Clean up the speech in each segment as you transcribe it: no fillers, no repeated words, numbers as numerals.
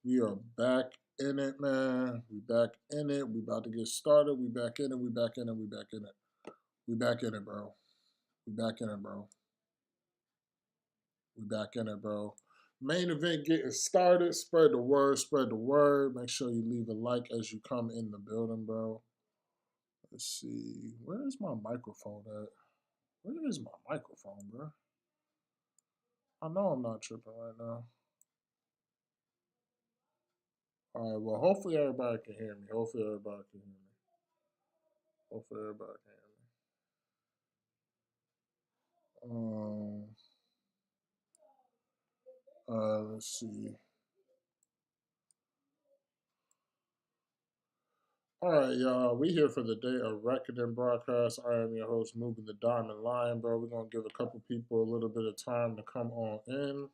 We are back in it, man. We back in it. We about to get started. We back in it. We back in it. We back in it. We back in it, bro. We back in it, bro. We back in it, bro. Main event getting started. Spread the word. Spread the word. Make sure you leave a like as you come in the building, bro. Let's see. Where is my microphone at? Where is my microphone, bro? I know I'm not tripping right now. All right. Well, hopefully everybody can hear me. Hopefully everybody can hear me. Hopefully everybody can hear me. Let's see. All right, y'all. We here for the day of recording broadcast. I am your host, Moving the Diamond Lion, bro. We're gonna give a couple people a little bit of time to come on in.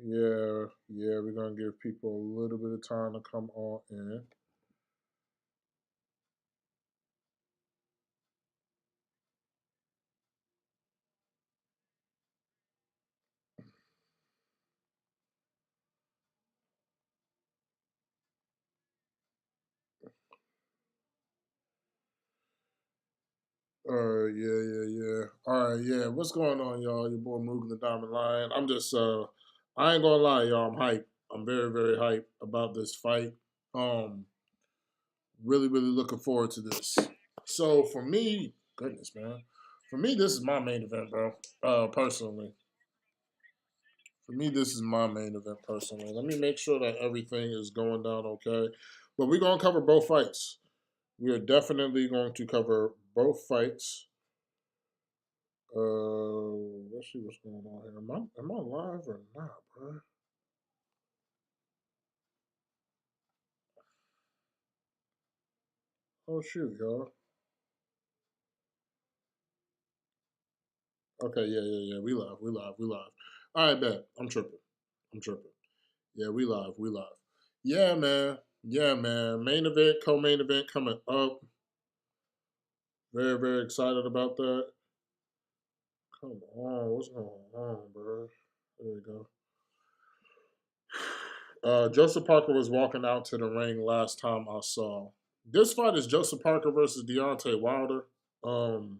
Yeah, we're gonna give people a little bit of time to come on in. Yeah. All right, yeah. What's going on, y'all? Your boy Moving the Diamond Lion. I ain't gonna lie, y'all. I'm hyped. I'm very, very hyped about this fight. Um, really looking forward to this. So for me, goodness, man. For me, this is my main event, bro. Personally, for me, this is my main event personally. Let me make sure that everything is going down okay. But we're gonna cover both fights. We are definitely going to cover both fights. Let's see what's going on here. Am I live or not, bro? Oh shoot, y'all. Okay, yeah. We live. All right, bet. I'm tripping. I'm tripping. Yeah, we live. Yeah, man. Yeah, man. Main event, co-main event coming up. Very, very excited about that. Come on, what's going on, bro? There we go. Joseph Parker was walking out to the ring last time I saw. This fight is Joseph Parker versus Deontay Wilder. Um,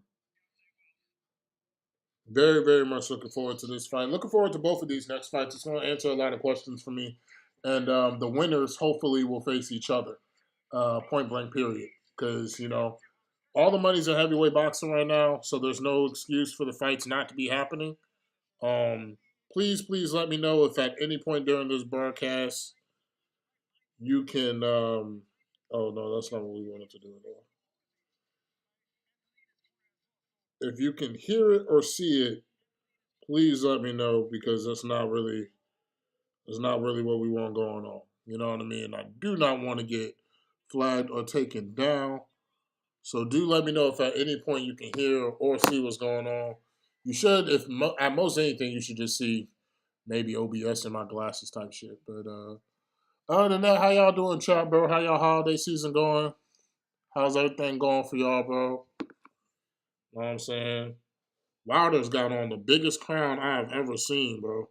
very much looking forward to this fight. Looking forward to both of these next fights. It's going to answer a lot of questions for me, and the winners hopefully will face each other, point blank period. Because all the money's in heavyweight boxing right now, so there's no excuse for the fights not to be happening. Um, please let me know if at any point during this broadcast you can. Oh no, that's not what we wanted to do at all. If you can hear it or see it, please let me know because that's not really what we want going on. You know what I mean? I do not want to get flagged or taken down. So do let me know if at any point you can hear or see what's going on. You should, if at most anything, you should just see maybe OBS in my glasses type shit. But other than that, how y'all doing, chat, bro? How y'all holiday season going? How's everything going for y'all, bro? Know what I'm saying? Wilder's got on the biggest crown I've ever seen, bro.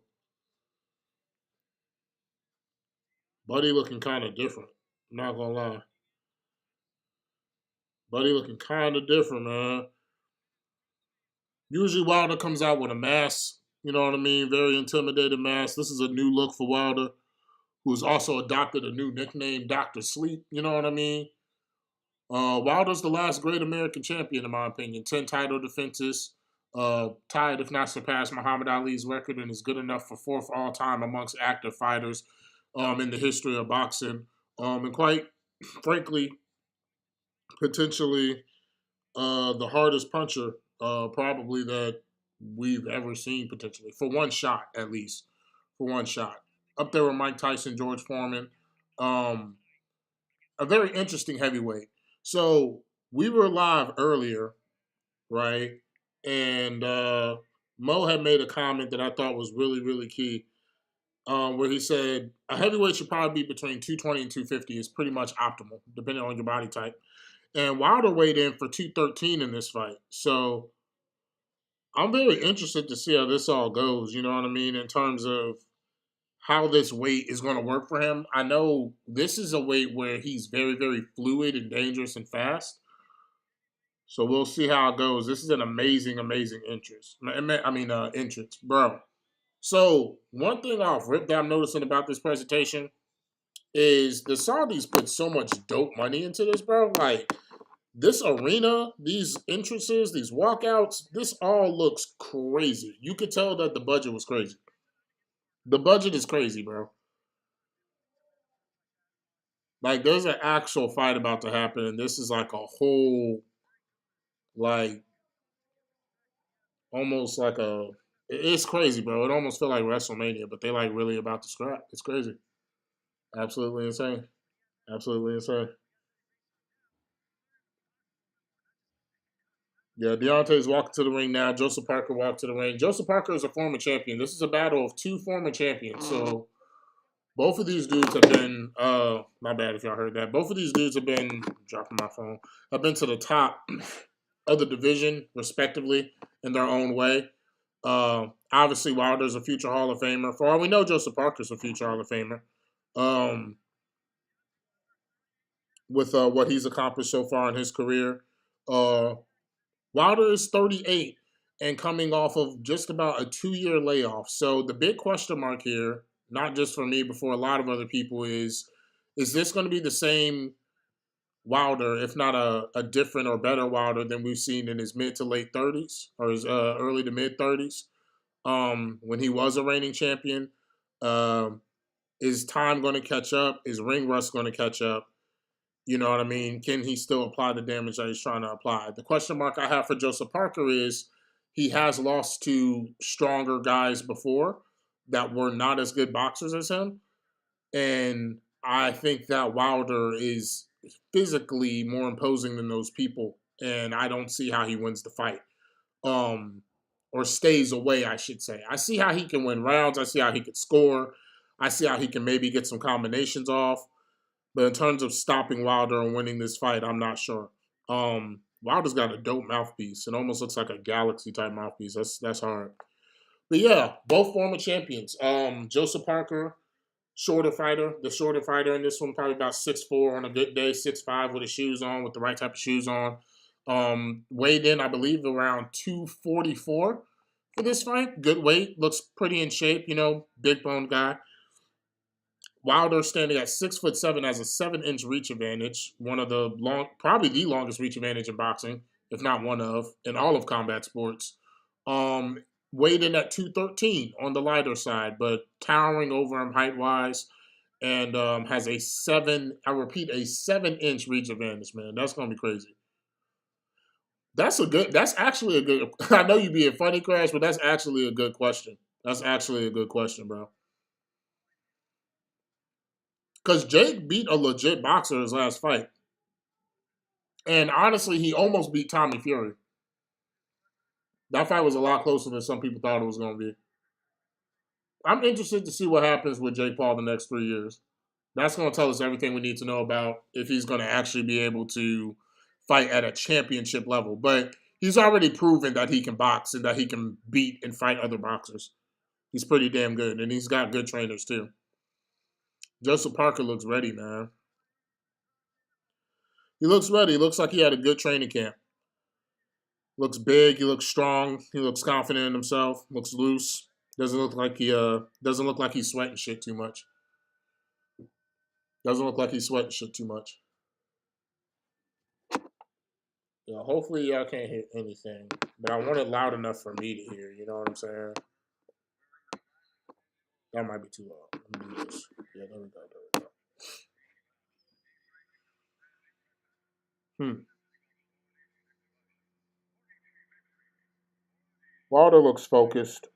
Buddy looking kind of different. I'm not gonna lie. Buddy looking kind of different, man. Usually Wilder comes out with a mask. You know what I mean? Very intimidating mask. This is a new look for Wilder, who's also adopted a new nickname, Doctor Sleep. You know what I mean? Wilder's the last great American champion, in my opinion. 10 title defenses, tied, if not surpassed, Muhammad Ali's record, and is good enough for fourth all time amongst active fighters in the history of boxing. And quite frankly, potentially the hardest puncher probably that we've ever seen, potentially, for one shot, at least. For one shot. Up there with Mike Tyson, George Foreman. Um, a very interesting heavyweight. So we were live earlier, right? And Mo had made a comment that I thought was really key, where he said a heavyweight should probably be between 220 and 250 is pretty much optimal, depending on your body type. And Wilder weighed in for 213 in this fight. So I'm very interested to see how this all goes. You know what I mean? In terms of how this weight is going to work for him. I know this is a weight where he's very, very fluid and dangerous and fast. So we'll see how it goes. This is an amazing, amazing interest. Entrance, bro. So one thing off rip that I'm noticing about this presentation is the Saudis put so much dope money into this, bro. Like this arena, these entrances, these walkouts, this all looks crazy. You could tell that the budget was crazy. The budget is crazy, bro. Like there's an actual fight about to happen, and this is like a whole like almost like a it's crazy, bro. It almost feel like WrestleMania, but they like really about to scrap. It's crazy. Absolutely insane. Absolutely insane. Yeah, Deontay's walking to the ring now. Joseph Parker walked to the ring. Joseph Parker is a former champion. This is a battle of two former champions. So both of these dudes have been my bad if y'all heard that. Both of these dudes have been dropping my phone. Have been to the top of the division, respectively, in their own way. Obviously, Wilder's a future Hall of Famer. For all we know, Joseph Parker's a future Hall of Famer. Um, with what he's accomplished so far in his career. Uh, Wilder is 38 and coming off of just about a 2-year layoff. So the big question mark here, not just for me, but for a lot of other people, is this going to be the same Wilder, if not a different or better Wilder than we've seen in his mid to late 30s or his early to mid 30s when he was a reigning champion? Um, is time going to catch up? Is ring rust going to catch up? You know what I mean? Can he still apply the damage that he's trying to apply? The question mark I have for Joseph Parker is he has lost to stronger guys before that were not as good boxers as him. And I think that Wilder is physically more imposing than those people. And I don't see how he wins the fight. Um, or stays away, I should say. I see how he can win rounds. I see how he can score. I see how he can maybe get some combinations off. But in terms of stopping Wilder and winning this fight, I'm not sure. Wilder's got a dope mouthpiece. It almost looks like a galaxy type mouthpiece. That's hard. But yeah, both former champions. Joseph Parker, shorter fighter. The shorter fighter in this one, probably about 6'4" on a good day, 6'5" with his shoes on, with the right type of shoes on. Weighed in, I believe, around 244 for this fight. Good weight, looks pretty in shape, big bone guy. Wilder standing at 6'7" has a 7-inch reach advantage, one of the probably the longest reach advantage in boxing, if not one of, in all of combat sports. Weighed in at 213 on the lighter side, but towering over him height wise, and has a 7-inch reach advantage. Man, that's gonna be crazy. That's actually a good. I know you being funny, Crash, but that's actually a good question. That's actually a good question, bro. Because Jake beat a legit boxer his last fight. And honestly, he almost beat Tommy Fury. That fight was a lot closer than some people thought it was going to be. I'm interested to see what happens with Jake Paul the next 3 years. That's going to tell us everything we need to know about if he's going to actually be able to fight at a championship level. But he's already proven that he can box and that he can beat and fight other boxers. He's pretty damn good, and he's got good trainers too. Joseph Parker looks ready, man. He looks ready. He looks like he had a good training camp. Looks big. He looks strong. He looks confident in himself. Looks loose. Doesn't look like he's sweating shit too much. Doesn't look like he's sweating shit too much. Yeah, hopefully y'all can't hear anything, but I want it loud enough for me to hear. You know what I'm saying? That might be too loud. Let me do this. Yeah, there we go. There we go. Wilder looks focused.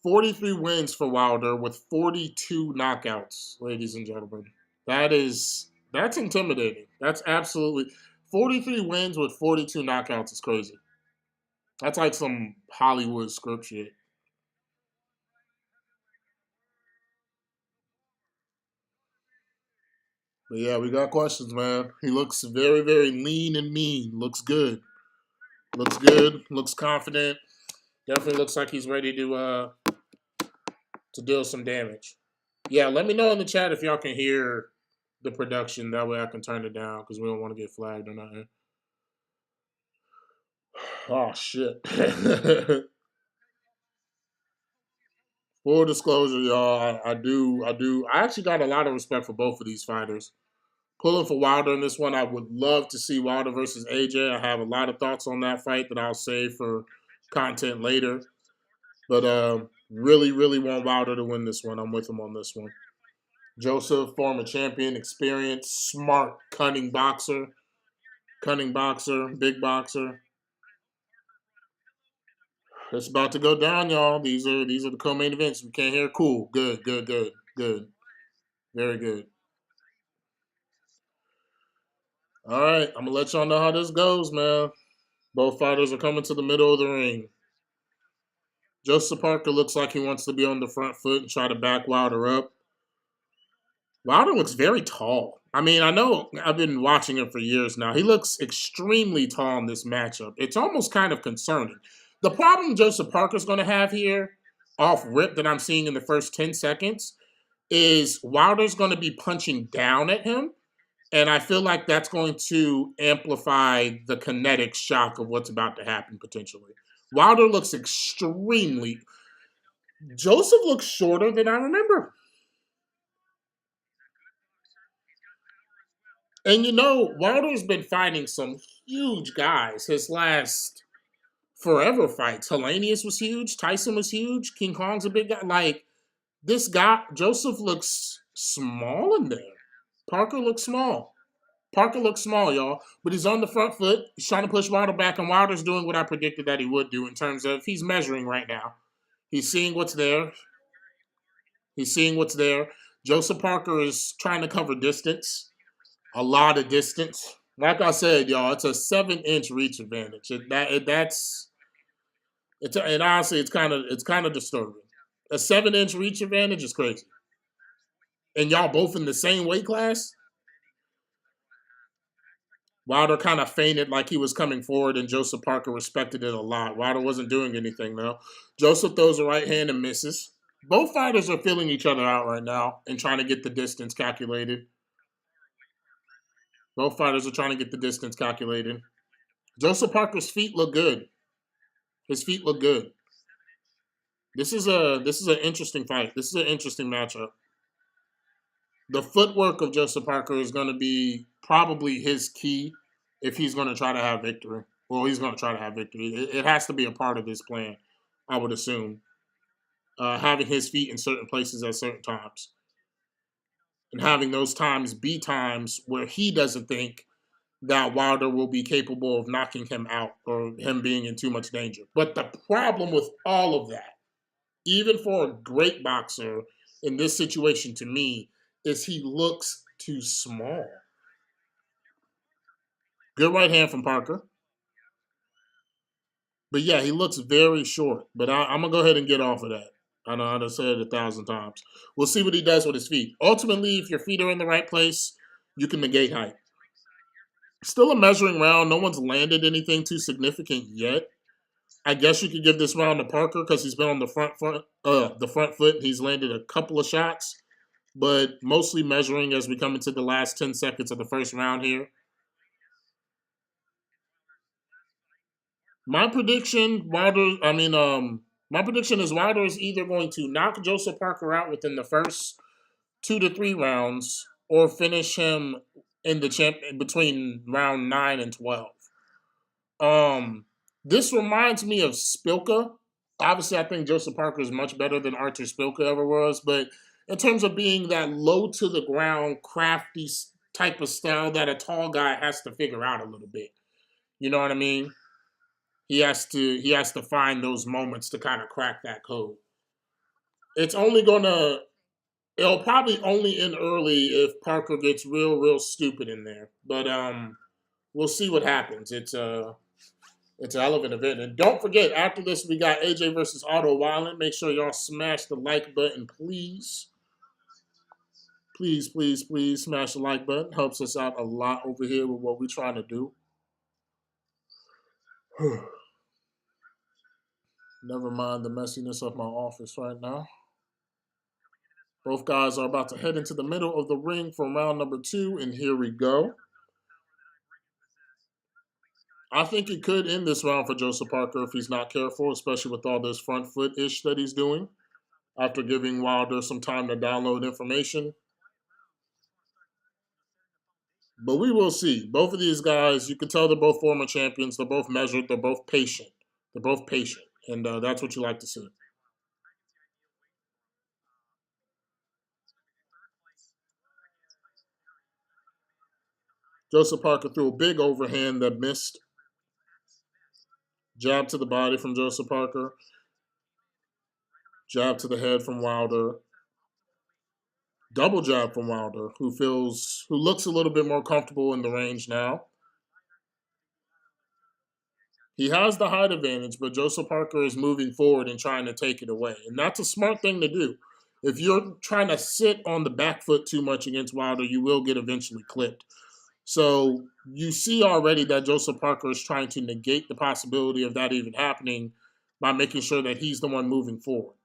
43 wins for Wilder with 42 knockouts, ladies and gentlemen. That's intimidating. That's absolutely 43 wins with 42 knockouts is crazy. That's like some Hollywood script shit. But yeah, we got questions, man. He looks very, very lean and mean. Looks good. Looks good. Looks confident. Definitely looks like he's ready to deal some damage. Yeah, let me know in the chat if y'all can hear the production. That way I can turn it down because we don't want to get flagged or nothing. Oh shit. Full disclosure, y'all, I actually got a lot of respect for both of these fighters. Pulling for Wilder in this one, I would love to see Wilder versus AJ. I have a lot of thoughts on that fight that I'll save for content later. But really, really want Wilder to win this one. I'm with him on this one. Joseph, former champion, experienced, smart, cunning boxer, big boxer. It's about to go down, y'all. These are the co-main events. We can't hear. Cool. Good. Very good. All right, I'm gonna let y'all know how this goes, man. Both fighters are coming to the middle of the ring. Joseph Parker looks like he wants to be on the front foot and try to back Wilder up. Wilder looks very tall. I mean, I know I've been watching him for years now. He looks extremely tall in this matchup. It's almost kind of concerning. The problem Joseph Parker's going to have here, off rip that I'm seeing in the first 10 seconds, is Wilder's going to be punching down at him. And I feel like that's going to amplify the kinetic shock of what's about to happen potentially. Wilder looks extremely... Joseph looks shorter than I remember. And you know, Wilder's been fighting some huge guys. His last forever fights. Hellenius was huge. Tyson was huge. King Kong's a big guy. Like, this guy, Joseph looks small in there. Parker looks small. Parker looks small, y'all. But he's on the front foot. He's trying to push Wilder back, and Wilder's doing what I predicted that he would do in terms of he's measuring right now. He's seeing what's there. Joseph Parker is trying to cover distance. A lot of distance. Like I said, y'all, it's a 7-inch reach advantage. And honestly, it's kind of disturbing. A 7-inch reach advantage is crazy. And y'all both in the same weight class. Wilder kind of feinted like he was coming forward, and Joseph Parker respected it a lot. Wilder wasn't doing anything, though. Joseph throws a right hand and misses. Both fighters are feeling each other out right now and trying to get the distance calculated. Both fighters are trying to get the distance calculated. Joseph Parker's feet look good. His feet look good. This is an interesting fight. This is an interesting matchup. The footwork of Joseph Parker is going to be probably his key if he's going to try to have victory. Well, he's going to try to have victory. It has to be a part of his plan, I would assume. Having his feet in certain places at certain times. And having those times be times where he doesn't think that Wilder will be capable of knocking him out or him being in too much danger. But the problem with all of that, even for a great boxer in this situation to me, is he looks too small. Good right hand from Parker. But yeah, he looks very short. But I'm going to go ahead and get off of that. I know I've said it 1,000 times. We'll see what he does with his feet. Ultimately, if your feet are in the right place, you can negate height. Still a measuring round. No one's landed anything too significant yet. I guess you could give this round to Parker because he's been on the front foot. He's landed a couple of shots, but mostly measuring as we come into the last 10 seconds of the first round here. My prediction is Wilder is either going to knock Joseph Parker out within the first 2 to 3 rounds or finish him in between round 9 and 12. This reminds me of Spilka. Obviously, I think Joseph Parker is much better than Artur Spilka ever was, but in terms of being that low to the ground, crafty type of style that a tall guy has to figure out a little bit. You know what I mean? He has to find those moments to kind of crack that code. It'll probably only end early if Parker gets real stupid in there. But we'll see what happens. It's a hell of an event. And don't forget, after this, we got AJ versus OTTO WALLIN. Make sure y'all smash the like button, please. Please, please, please smash the like button. Helps us out a lot over here with what we're trying to do. Never mind the messiness of my office right now. Both guys are about to head into the middle of the ring for round number 2, and here we go. I think he could end this round for Joseph Parker if he's not careful, especially with all this front foot-ish that he's doing after giving Wilder some time to download information. But we will see. Both of these guys, you can tell they're both former champions. They're both measured. They're both patient. They're both patient. And that's what you like to see. Joseph Parker threw a big overhand that missed. Jab to the body from Joseph Parker. Jab to the head from Wilder. Double jab from Wilder, who looks a little bit more comfortable in the range now. He has the height advantage, but Joseph Parker is moving forward and trying to take it away. And that's a smart thing to do. If you're trying to sit on the back foot too much against Wilder, you will get eventually clipped. So you see already that Joseph Parker is trying to negate the possibility of that even happening by making sure that he's the one moving forward.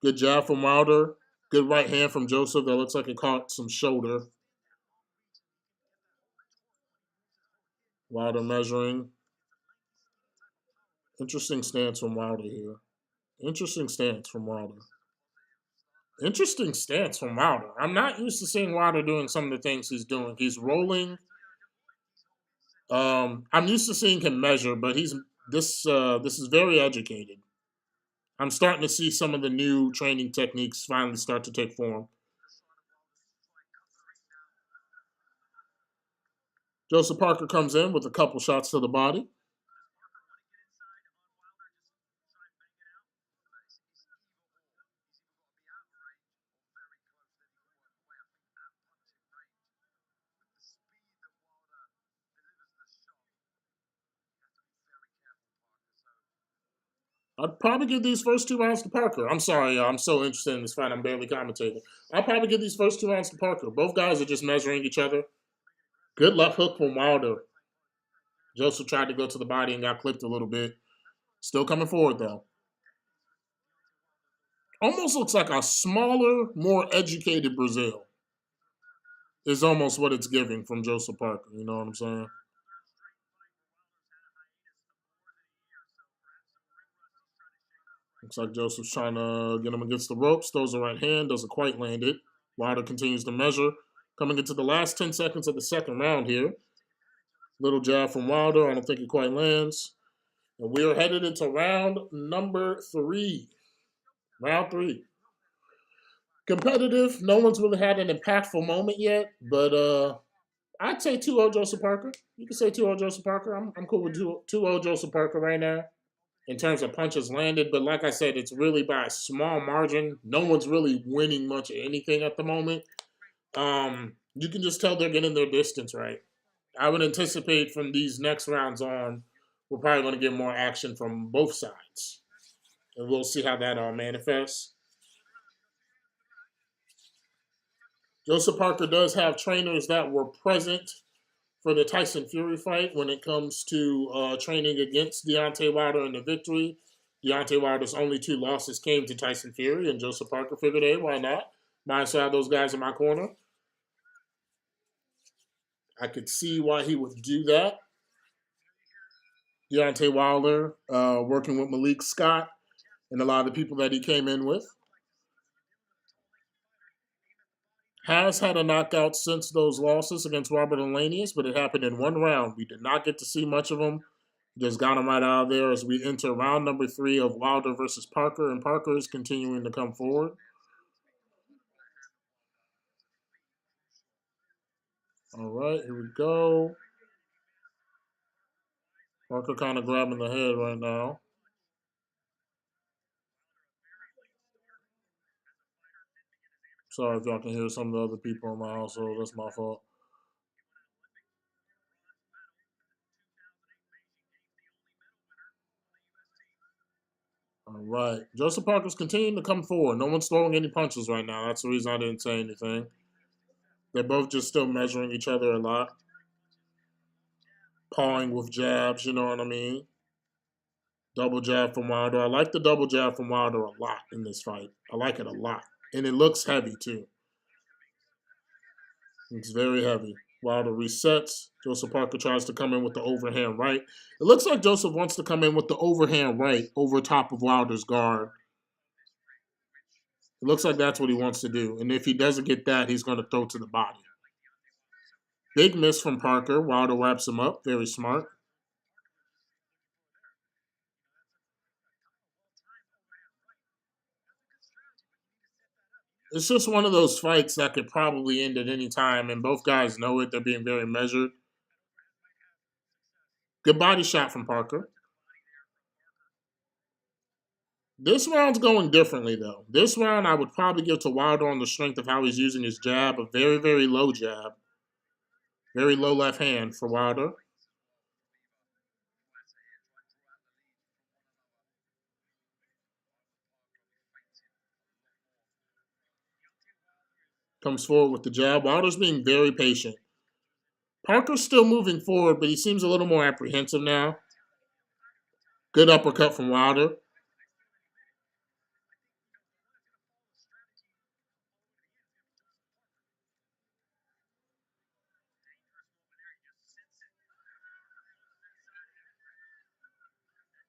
Good jab from Wilder. Good right hand from Joseph that looks like it caught some shoulder. Wilder measuring. Interesting stance from Wilder here. Interesting stance from Wilder. Interesting stance from Wilder. I'm not used to seeing Wilder doing some of the things he's doing. He's rolling. I'm used to seeing him measure, but this is very educated. I'm starting to see some of the new training techniques finally start to take form. Joseph Parker comes in with a couple shots to the body. I'd probably give these first 2 rounds to Parker. I'm sorry, I'm so interested in this fight, I'm barely commentating. I'll probably give these first 2 rounds to Parker. Both guys are just measuring each other. Good left hook from Wilder. Joseph tried to go to the body and got clipped a little bit. Still coming forward, though. Almost looks like a smaller, more educated Brazil. Is almost what it's giving from Joseph Parker. You know what I'm saying? Looks like Joseph's trying to get him against the ropes. Throws the right hand. Doesn't quite land it. Wilder continues to measure. Coming into the last 10 seconds of the second round here. Little jab from Wilder. I don't think it quite lands. And we are headed into round number 3. Round 3. Competitive. No one's really had an impactful moment yet. But I'd say 2-0 Joseph Parker. You can say 2-0 Joseph Parker. I'm cool with 2-0 Joseph Parker right now in terms of punches landed. But like I said, it's really by a small margin. No one's really winning much of anything at the moment. You can just tell they're getting their distance right. I would anticipate from these next rounds on, we're probably going to get more action from both sides. And we'll see how that all manifests. Joseph Parker does have trainers that were present for the Tyson Fury fight when it comes to training against Deontay Wilder in the victory. Deontay Wilder's only 2 losses came to Tyson Fury, and Joseph Parker figured, hey, why not? Might as well have those guys in my corner. I could see why he would do that. Deontay Wilder working with Malik Scott and a lot of the people that he came in with. Has had a knockout since those losses against Robert Elanius, but it happened in 1 round. We did not get to see much of him. Just got him right out of there as we enter round number 3 of Wilder versus Parker, and Parker is continuing to come forward. All right, here we go. Parker kind of grabbing the head right now. Sorry if y'all can hear some of the other people in my household. That's my fault. All right. Joseph Parker's continuing to come forward. No one's throwing any punches right now. That's the reason I didn't say anything. They're both just still measuring each other a lot. Pawing with jabs, you know what I mean? Double jab from Wilder. I like the double jab from Wilder a lot in this fight. I like it a lot. And it looks heavy, too. It's very heavy. Wilder resets. Joseph Parker tries to come in with the overhand right. It looks like Joseph wants to come in with the overhand right over top of Wilder's guard. It looks like that's what he wants to do. And if he doesn't get that, he's going to throw to the body. Big miss from Parker. Wilder wraps him up. Very smart. It's just one of those fights that could probably end at any time, and both guys know it. They're being very measured. Good body shot from Parker. This round's going differently, though. This round, I would probably give to Wilder on the strength of how he's using his jab. A very, very low jab. Very low left hand for Wilder. Comes forward with the jab. Wilder's being very patient. Parker's still moving forward, but he seems a little more apprehensive now. Good uppercut from Wilder.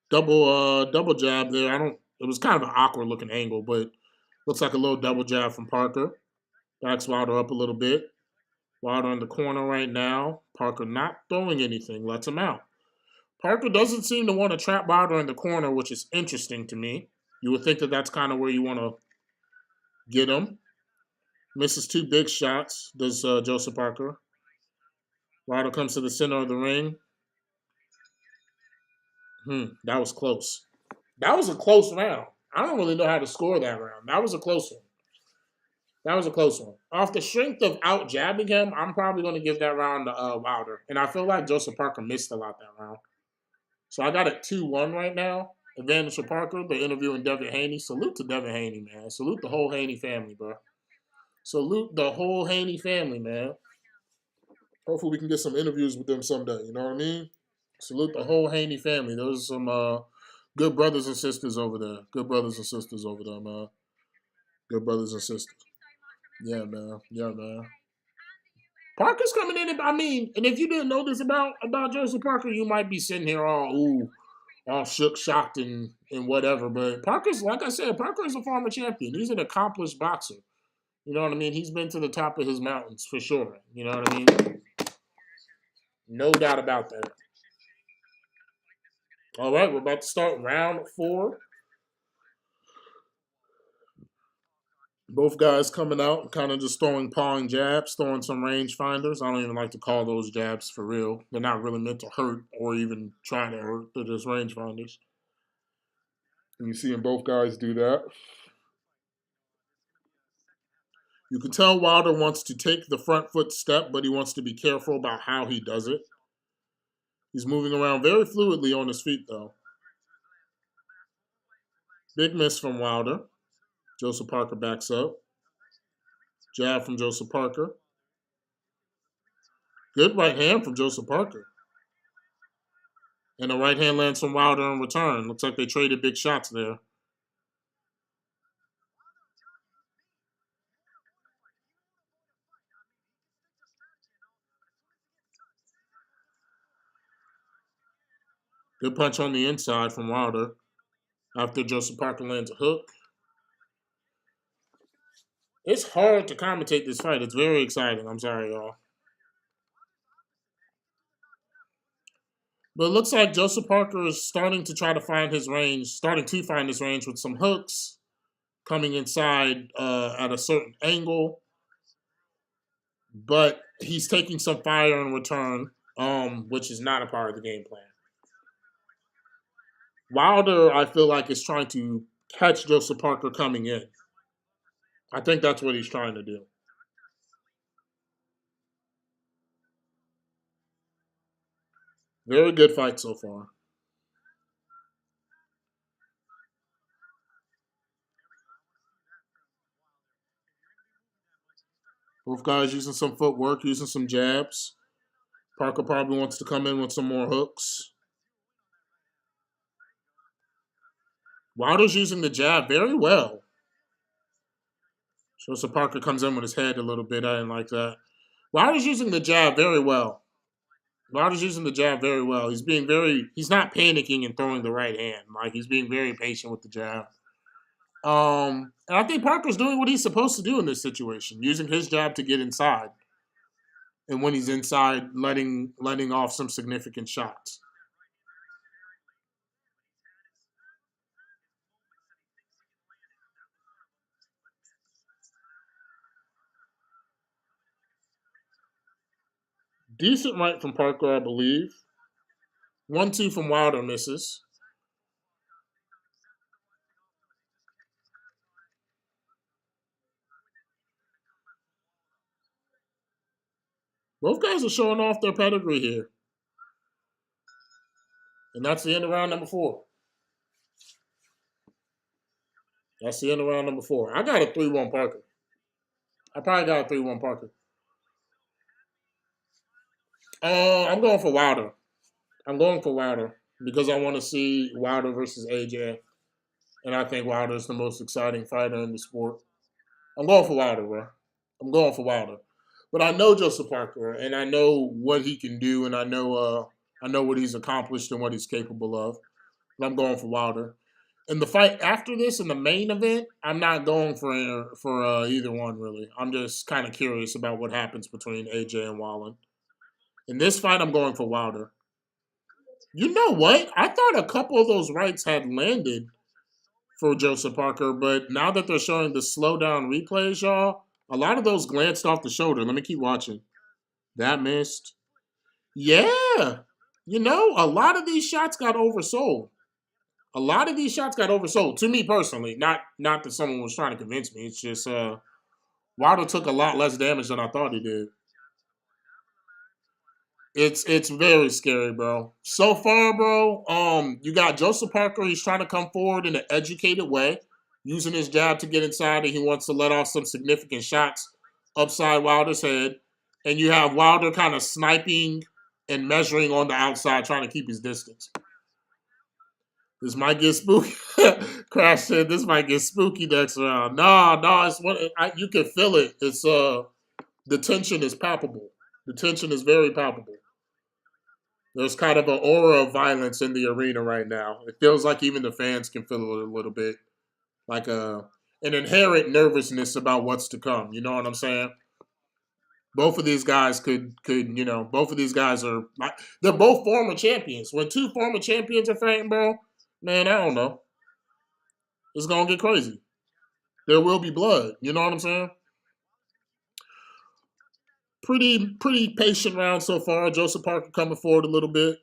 Double jab there. I don't. It was kind of an awkward looking angle, but looks like a little double jab from Parker. Backs Wilder up a little bit. Wilder in the corner right now. Parker not throwing anything. Lets him out. Parker doesn't seem to want to trap Wilder in the corner, which is interesting to me. You would think that that's kind of where you want to get him. Misses two big shots, does Joseph Parker. Wilder comes to the center of the ring. That was close. That was a close round. I don't really know how to score that round. That was a close one. That was a close one. Off the strength of out jabbing him, I'm probably going to give that round to Wilder. And I feel like Joseph Parker missed a lot that round. So I got it 2-1 right now. Advantage for Parker. They're interviewing Devin Haney. Salute to Devin Haney, man. Salute the whole Haney family, bro. Salute the whole Haney family, man. Hopefully we can get some interviews with them someday. You know what I mean? Salute the whole Haney family. Those are some good brothers and sisters over there. Good brothers and sisters over there, man. Good brothers and sisters. Yeah, man. Yeah, man. Parker's coming in. I mean, and if you didn't know this about Joseph Parker, you might be sitting here all shook, shocked, and whatever. But Parker's, like I said, Parker is a former champion. He's an accomplished boxer. You know what I mean? He's been to the top of his mountains for sure. You know what I mean? No doubt about that. All right, we're about to start round 4. Both guys coming out, kind of just throwing pawing jabs, throwing some range finders. I don't even like to call those jabs for real. They're not really meant to hurt or even trying to hurt. They're just range finders. And you seeing both guys do that. You can tell Wilder wants to take the front foot step, but he wants to be careful about how he does it. He's moving around very fluidly on his feet, though. Big miss from Wilder. Joseph Parker backs up. Jab from Joseph Parker. Good right hand from Joseph Parker. And the right hand lands from Wilder in return. Looks like they traded big shots there. Good punch on the inside from Wilder after Joseph Parker lands a hook. It's hard to commentate this fight. It's very exciting. I'm sorry, y'all. But it looks like Joseph Parker is starting to try to find his range, starting to find his range with some hooks coming inside at a certain angle. But he's taking some fire in return, which is not a part of the game plan. Wilder, I feel like, is trying to catch Joseph Parker coming in. I think that's what he's trying to do. Very good fight so far. Both guys using some footwork, using some jabs. Parker probably wants to come in with some more hooks. Wilder's using the jab very well. Joseph Parker comes in with his head a little bit. I didn't like that. Wilder's using the jab very well. Wilder's using the jab very well. He's not panicking and throwing the right hand. Like, he's being very patient with the jab. And I think Parker's doing what he's supposed to do in this situation, using his jab to get inside. And when he's inside, letting off some significant shots. Decent right from Parker, I believe. 1-2 from Wilder misses. Both guys are showing off their pedigree here. And that's the end of round number 4. That's the end of round number 4. I got a 3-1 Parker. I probably got a 3-1 Parker. I'm going for Wilder. I'm going for Wilder because I want to see Wilder versus AJ. And I think Wilder is the most exciting fighter in the sport. I'm going for Wilder, bro. I'm going for Wilder. But I know Joseph Parker, and I know what he can do, and I know what he's accomplished and what he's capable of. But I'm going for Wilder. In the fight after this, in the main event, I'm not going for either one, really. I'm just kind of curious about what happens between AJ and WALLIN. In this fight, I'm going for Wilder. You know what? I thought a couple of those rights had landed for Joseph Parker, but now that they're showing the slow down replays, y'all, a lot of those glanced off the shoulder. Let me keep watching. That missed. Yeah. You know, a lot of these shots got oversold. A lot of these shots got oversold. To me personally, not that someone was trying to convince me. It's just Wilder took a lot less damage than I thought he did. It's very scary, bro. So far, bro, you got Joseph Parker. He's trying to come forward in an educated way, using his jab to get inside, and he wants to let off some significant shots upside Wilder's head. And you have Wilder kind of sniping and measuring on the outside, trying to keep his distance. This might get spooky. Crash said this might get spooky next round. No, it's you can feel it. It's the tension is palpable. The tension is very palpable. There's kind of an aura of violence in the arena right now. It feels like even the fans can feel it a little bit, like an inherent nervousness about what's to come. You know what I'm saying? Both of these guys both of these guys are, they're both former champions. When 2 former champions are fighting, bro, man, I don't know. It's going to get crazy. There will be blood. You know what I'm saying? Pretty patient round so far. Joseph Parker coming forward a little bit.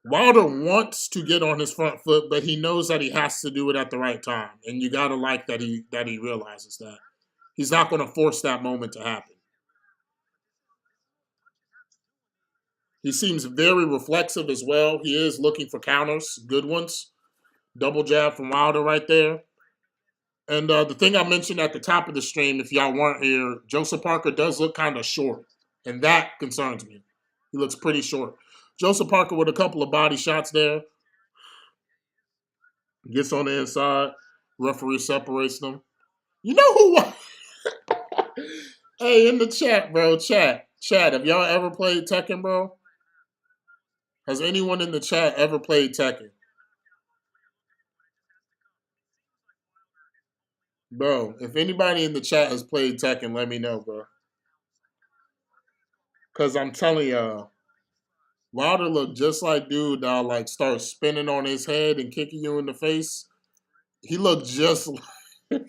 Wilder wants to get on his front foot, but he knows that he has to do it at the right time. And you got to like that he realizes that. He's not going to force that moment to happen. He seems very reflexive as well. He is looking for counters, good ones. Double jab from Wilder right there. And the thing I mentioned at the top of the stream, if y'all weren't here, Joseph Parker does look kind of short. And that concerns me. He looks pretty short. Joseph Parker with a couple of body shots there. Gets on the inside. Referee separates them. You know who won? Hey, in the chat, bro. Chat, have y'all ever played Tekken, bro? Has anyone in the chat ever played Tekken? Bro, if anybody in the chat has played Tekken, let me know, bro. Because I'm telling y'all, Wilder looked just like dude that like starts spinning on his head and kicking you in the face. He looked just like...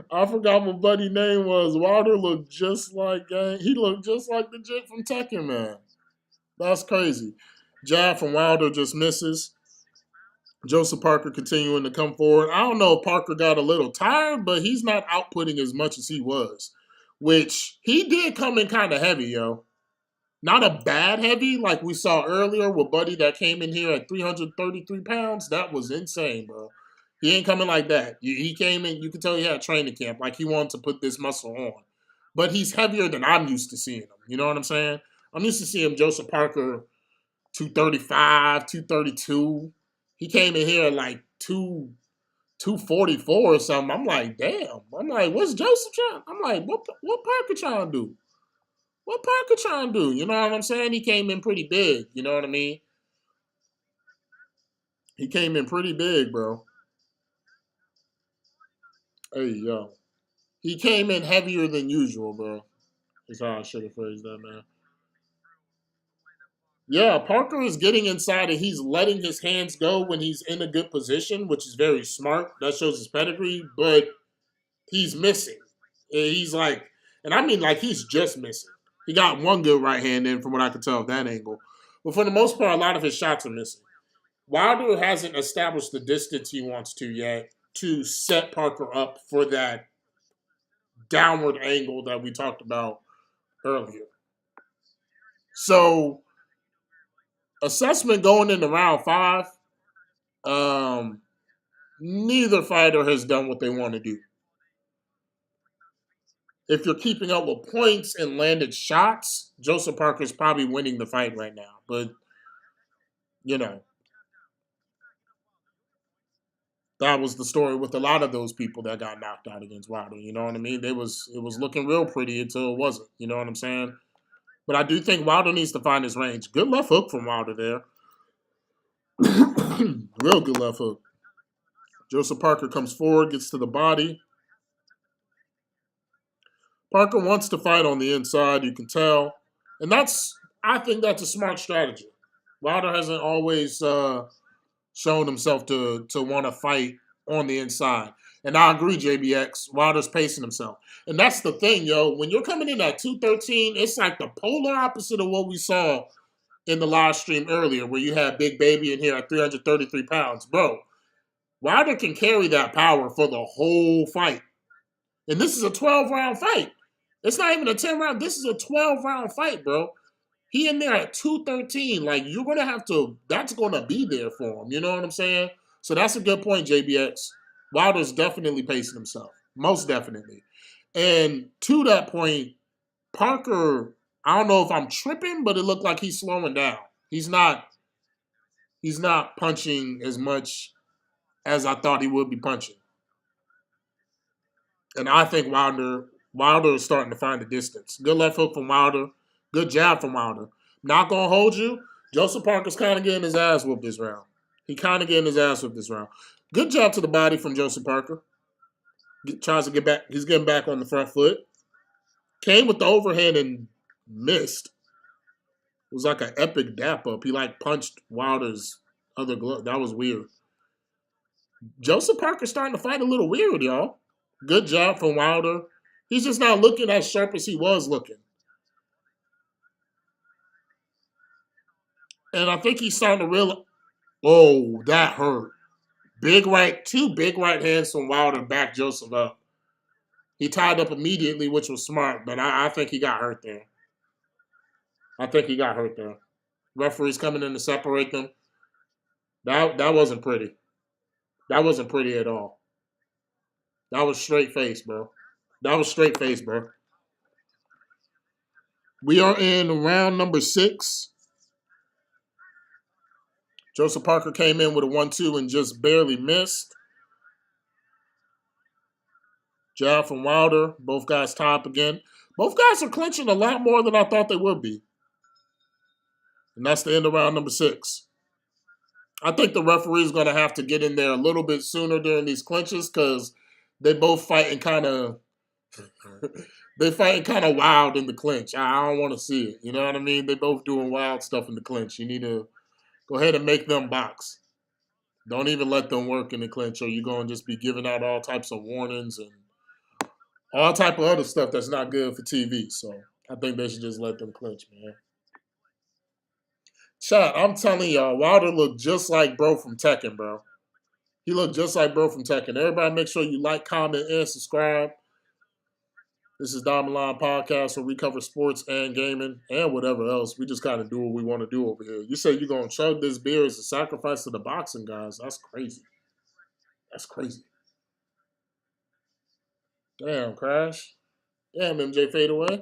I forgot what buddy name was. Wilder looked just like... he looked just like the jit from Tekken, man. That's crazy. Jab from Wilder just misses. Joseph Parker continuing to come forward. I don't know if Parker got a little tired, but he's not outputting as much as he was, which he did come in kind of heavy, yo. Not a bad heavy like we saw earlier with Buddy that came in here at 333 pounds. That was insane, bro. He ain't coming like that. He came in, you can tell he had training camp, like he wanted to put this muscle on. But he's heavier than I'm used to seeing him. You know what I'm saying? I'm used to seeing Joseph Parker 235, 232. He came in here like 244 or something. I'm like, damn. I'm like, what's Joseph trying? I'm like, what Parker trying to do? What Parker trying to do? You know what I'm saying? He came in pretty big. You know what I mean? He came in pretty big, bro. Hey, yo. He came in heavier than usual, bro. That's how I should have phrased that, man. Yeah, Parker is getting inside and he's letting his hands go when he's in a good position, which is very smart. That shows his pedigree, but he's missing. He's like, and I mean like he's just missing. He got one good right hand in from what I can tell of that angle. But for the most part, a lot of his shots are missing. Wilder hasn't established the distance he wants to yet to set Parker up for that downward angle that we talked about earlier. So, assessment going into round 5, um, neither fighter has done what they want to do. If you're keeping up with points and landed shots, Joseph Parker's probably winning the fight right now. But, you know, that was the story with a lot of those people that got knocked out against Wilder. You know what I mean? It was looking real pretty until it wasn't. You know what I'm saying? But I do think Wilder needs to find his range. Good left hook from Wilder there. Real good left hook. Joseph Parker comes forward, gets to the body. Parker wants to fight on the inside, you can tell. And I think that's a smart strategy. Wilder hasn't always shown himself to want to fight on the inside. And I agree, JBX. Wilder's pacing himself. And that's the thing, yo. When you're coming in at 213, it's like the polar opposite of what we saw in the live stream earlier, where you had Big Baby in here at 333 pounds. Bro, Wilder can carry that power for the whole fight. And this is a 12-round fight. It's not even a 10-round. This is a 12-round fight, bro. He in there at 213. Like, you're going to have to, that's going to be there for him. You know what I'm saying? So that's a good point, JBX. Wilder's definitely pacing himself. Most definitely. And to that point, Parker, I don't know if I'm tripping, but it looked like he's slowing down. He's not punching as much as I thought he would be punching. And I think Wilder is starting to find the distance. Good left hook from Wilder. Good jab from Wilder. Not going to hold you. Joseph Parker's kind of getting his ass whooped this round. He kind of getting his ass whooped this round. Good jab to the body from Joseph Parker. Tries to get back. He's getting back on the front foot. Came with the overhand and missed. It was like an epic dap up. He like punched Wilder's other glove. That was weird. Joseph Parker's starting to fight a little weird, y'all. Good job from Wilder. He's just not looking as sharp as he was looking. And I think he's starting to realize, oh, that hurt. Two big right hands from Wilder back Joseph up. He tied up immediately, which was smart, but I think he got hurt there. Referees coming in to separate them. That wasn't pretty. That wasn't pretty at all. That was straight face, bro. We are in round number 6. Joseph Parker came in with a 1-2 and just barely missed. Jab from Wilder. Both guys tie up again. Both guys are clinching a lot more than I thought they would be. And that's the end of round number 6. I think the referee is going to have to get in there a little bit sooner during these clinches because they both fighting kind of wild in the clinch. I don't want to see it. You know what I mean? They both doing wild stuff in the clinch. You need to go ahead and make them box. Don't even let them work in the clinch or you're going to just be giving out all types of warnings and all type of other stuff that's not good for TV. So I think they should just let them clinch, man. Chat, I'm telling y'all, Wilder looked just like bro from Tekken, bro. He looked just like bro from Tekken. Everybody make sure you like, comment, and subscribe. This is Diamond Line Podcast where we cover sports and gaming and whatever else. We just kind of do what we want to do over here. You say you're going to chug this beer as a sacrifice to the boxing guys. That's crazy. That's crazy. Damn, Crash. Damn, MJ fade away.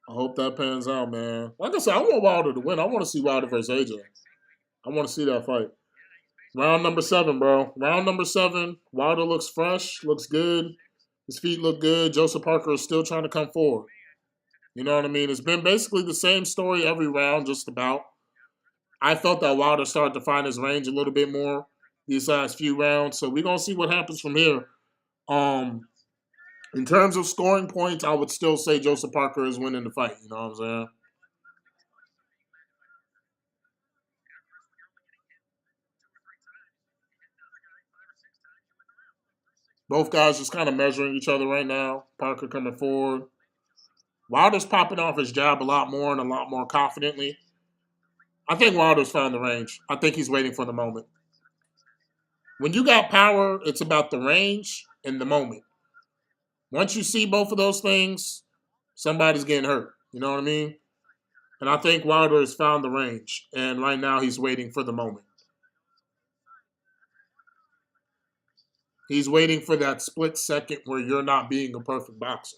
I hope that pans out, man. Like I said, I want Wilder to win. I want to see Wilder versus AJ. I want to see that fight. Round number 7, bro. Round number 7. Wilder looks fresh, looks good. His feet look good. Joseph Parker is still trying to come forward. You know what I mean? It's been basically the same story every round, just about. I felt that Wilder started to find his range a little bit more these last few rounds. So we're going to see what happens from here. Um, in terms of scoring points, I would still say Joseph Parker is winning the fight. You know what I'm saying? Both guys just kind of measuring each other right now. Parker coming forward. Wilder's popping off his jab a lot more and a lot more confidently. I think Wilder's found the range. I think he's waiting for the moment. When you got power, it's about the range and the moment. Once you see both of those things, somebody's getting hurt. You know what I mean? And I think Wilder has found the range. And right now he's waiting for the moment. He's waiting for that split second where you're not being a perfect boxer.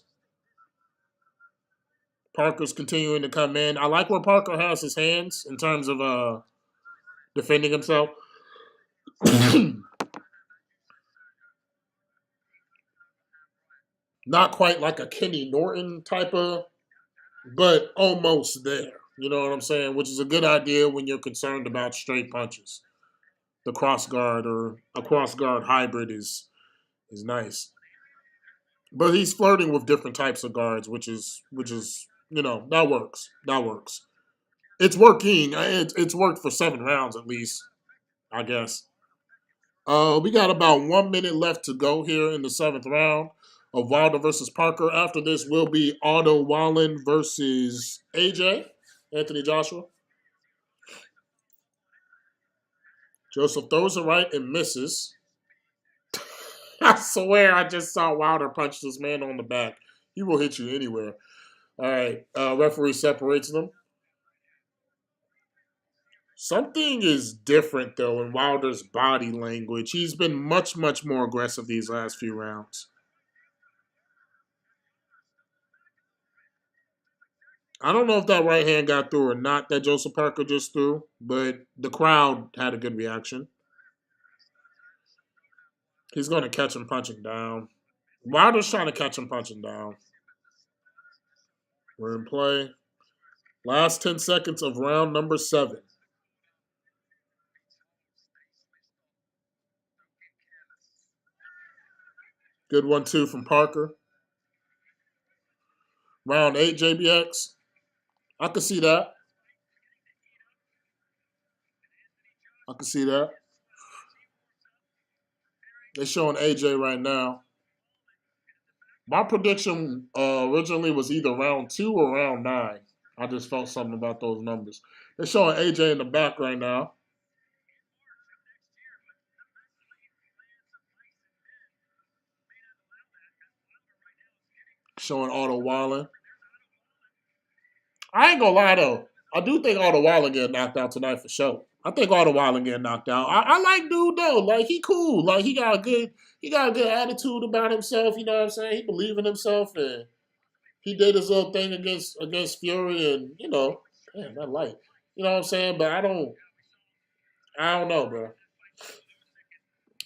Parker's continuing to come in. I like where Parker has his hands in terms of defending himself. Not quite like a Kenny Norton type of, but almost there. You know what I'm saying? Which is a good idea when you're concerned about straight punches. The cross guard or a cross guard hybrid is nice. But he's flirting with different types of guards, which is that works. That works. It's working. It's worked for 7 rounds at least, I guess. We got about 1 minute left to go here in the 7th round of Wilder versus Parker. After this will be OTTO WALLIN versus AJ, Anthony Joshua. Joseph throws it right and misses. I swear I just saw Wilder punch this man on the back. He will hit you anywhere. All right, referee separates them. Something is different, though, in Wilder's body language. He's been much, much more aggressive these last few rounds. I don't know if that right hand got through or not that Joseph Parker just threw, but the crowd had a good reaction. He's going to catch him punching down. Wilder's trying to catch him punching down. We're in play. Last 10 seconds of round number 7. Good 1-2 from Parker. Round 8, JBX. I can see that. I can see that. They're showing AJ right now. My prediction originally was either round 2 or round 9. I just felt something about those numbers. They're showing AJ in the back right now. Showing OTTO WALLIN. I ain't gonna lie though. I do think OTTO WALLIN getting knocked out tonight for sure. I think OTTO WALLIN getting knocked out. I like dude though. Like he cool. Like he got a good attitude about himself. You know what I'm saying? He believe in himself and he did his little thing against Fury and damn that light. You know what I'm saying? But I don't know, bro.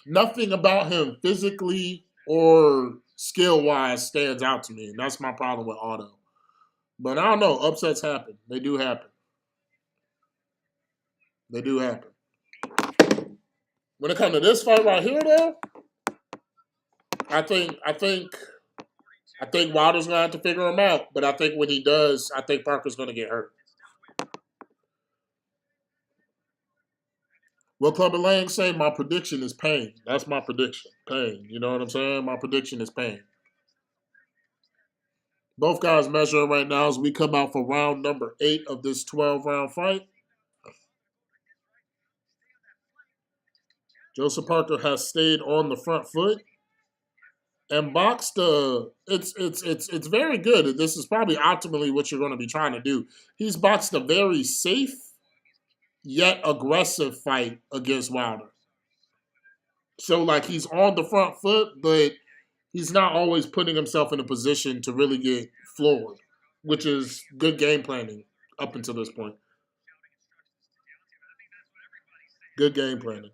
Nothing about him physically or skill wise stands out to me. And that's my problem with OTTO. But I don't know. Upsets happen. They do happen. They do happen. When it comes to this fight right here, though, I think Wilder's gonna have to figure him out. But I think when he does, I think Parker's gonna get hurt. What Clubber Lang say? My prediction is pain. That's my prediction. Pain. You know what I'm saying? My prediction is pain. Both guys measuring right now as we come out for round number 8 of this 12-round fight. Joseph Parker has stayed on the front foot. And box the it's very good. This is probably optimally what you're going to be trying to do. He's boxed a very safe yet aggressive fight against Wilder. So like he's on the front foot, but he's not always putting himself in a position to really get floored, which is good game planning up until this point. Good game planning.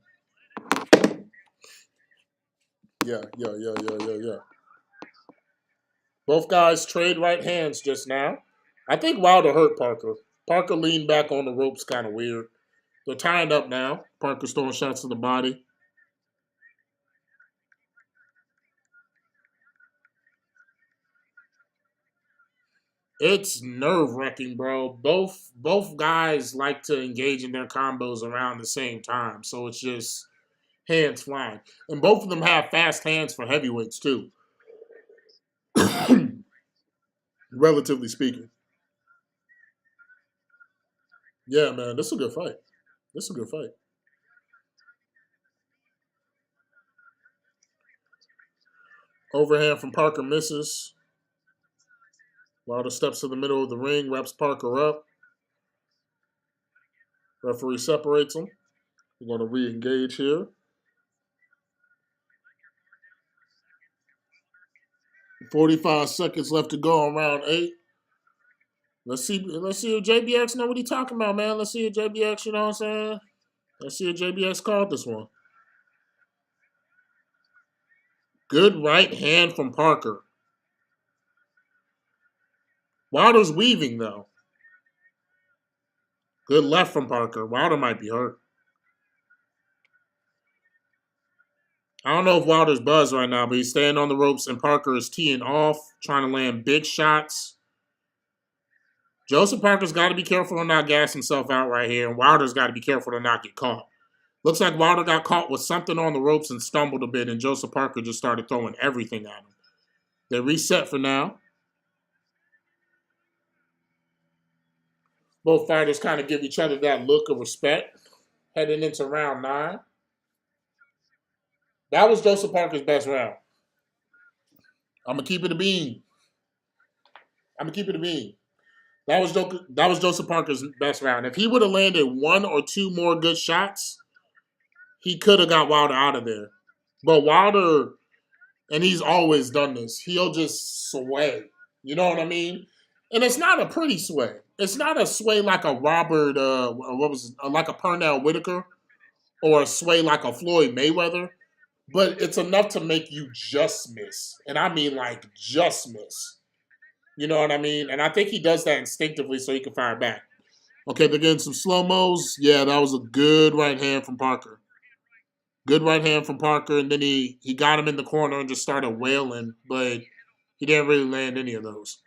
Yeah. Both guys trade right hands just now. I think Wilder hurt Parker. Parker leaned back on the ropes kind of weird. They're tying up now. Parker's throwing shots to the body. It's nerve wracking, bro. Both guys like to engage in their combos around the same time, so it's just hands flying. And both of them have fast hands for heavyweights too, relatively speaking. Yeah, man, this is a good fight. This is a good fight. Overhand from Parker misses. Wilder steps to the middle of the ring, wraps Parker up. Referee separates them. We're going to re-engage here. 45 seconds left to go on round 8. Let's see if JBX know what he's talking about, man. Let's see if JBX, you know what I'm saying? Let's see if JBX called this one. Good right hand from Parker. Wilder's weaving, though. Good left from Parker. Wilder might be hurt. I don't know if Wilder's buzzed right now, but he's staying on the ropes, and Parker is teeing off, trying to land big shots. Joseph Parker's got to be careful to not gas himself out right here, and Wilder's got to be careful to not get caught. Looks like Wilder got caught with something on the ropes and stumbled a bit, and Joseph Parker just started throwing everything at him. They're reset for now. Both fighters kind of give each other that look of respect heading into round 9. That was Joseph Parker's best round. I'm going to keep it a bean. That was Joseph Parker's best round. If he would have landed 1 or 2 more good shots, he could have got Wilder out of there. But Wilder, and he's always done this, he'll just sway. You know what I mean? And it's not a pretty sway. It's not a sway like a Robert, like a Pernell Whitaker, or a sway like a Floyd Mayweather. But it's enough to make you just miss. And I mean like just miss. You know what I mean? And I think he does that instinctively so he can fire back. Okay, they're getting some slow-mos. Yeah, that was a good right hand from Parker. Good right hand from Parker, and then he got him in the corner and just started wailing, but he didn't really land any of those.